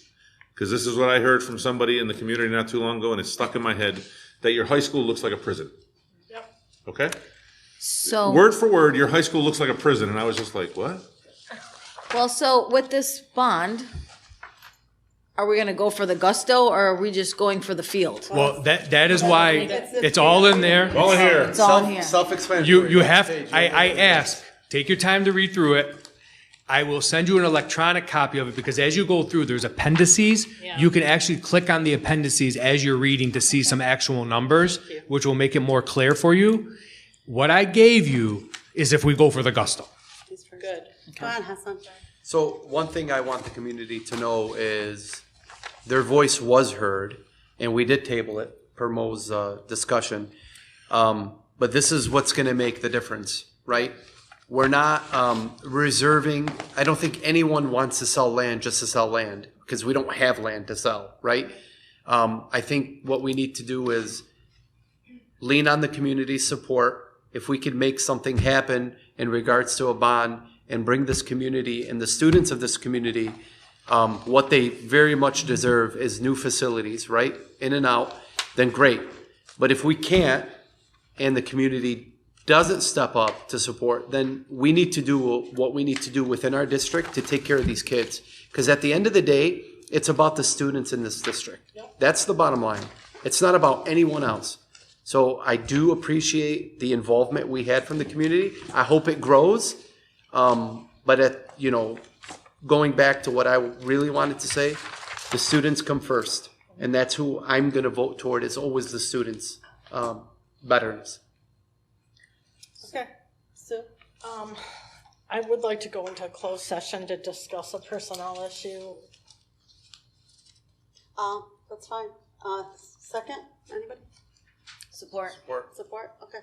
because this is what I heard from somebody in the community not too long ago, and it's stuck in my head, that your high school looks like a prison. Yep. Okay? So, Word for word, your high school looks like a prison. And I was just like, what? well, so with this bond, are we gonna go for the gusto, or are we just going for the field? Well, that is why it's all in there. All in here. It's all in here. Self-explanatory. You have, I ask, take your time to read through it. I will send you an electronic copy of it, because as you go through, there's appendices. Yeah. You can actually click on the appendices as you're reading to see some actual numbers, which will make it more clear for you. What I gave you is if we go for the gusto. Good. Go on, Hassan. So one thing I want the community to know is their voice was heard, and we did table it per Mo's discussion. But this is what's going to make the difference, right? We're not reserving. I don't think anyone wants to sell land just to sell land, because we don't have land to sell, right? I think what we need to do is lean on the community's support. If we could make something happen in regards to a bond and bring this community and the students of this community, what they very much deserve is new facilities, right? In and out, then great. But if we can't, and the community doesn't step up to support, then we need to do what we need to do within our district to take care of these kids. Because at the end of the day, it's about the students in this district. That's the bottom line. It's not about anyone else. So I do appreciate the involvement we had from the community. I hope it grows. But going back to what I really wanted to say, the students come first. And that's who I'm going to vote toward, is always the students, veterans. Okay, Sue? I would like to go into a closed session to discuss a personnel issue. That's fine. Second, anybody? Support. Support, okay.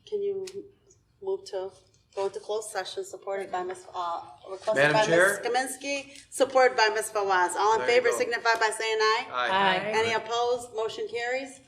Can you move to go into closed session, supported by requested Madam by Chair? Ms. Kaminsky, supported by Ms. Fawaz. All in There you favor go. signify by saying aye. Aye. Any opposed? Motion carries.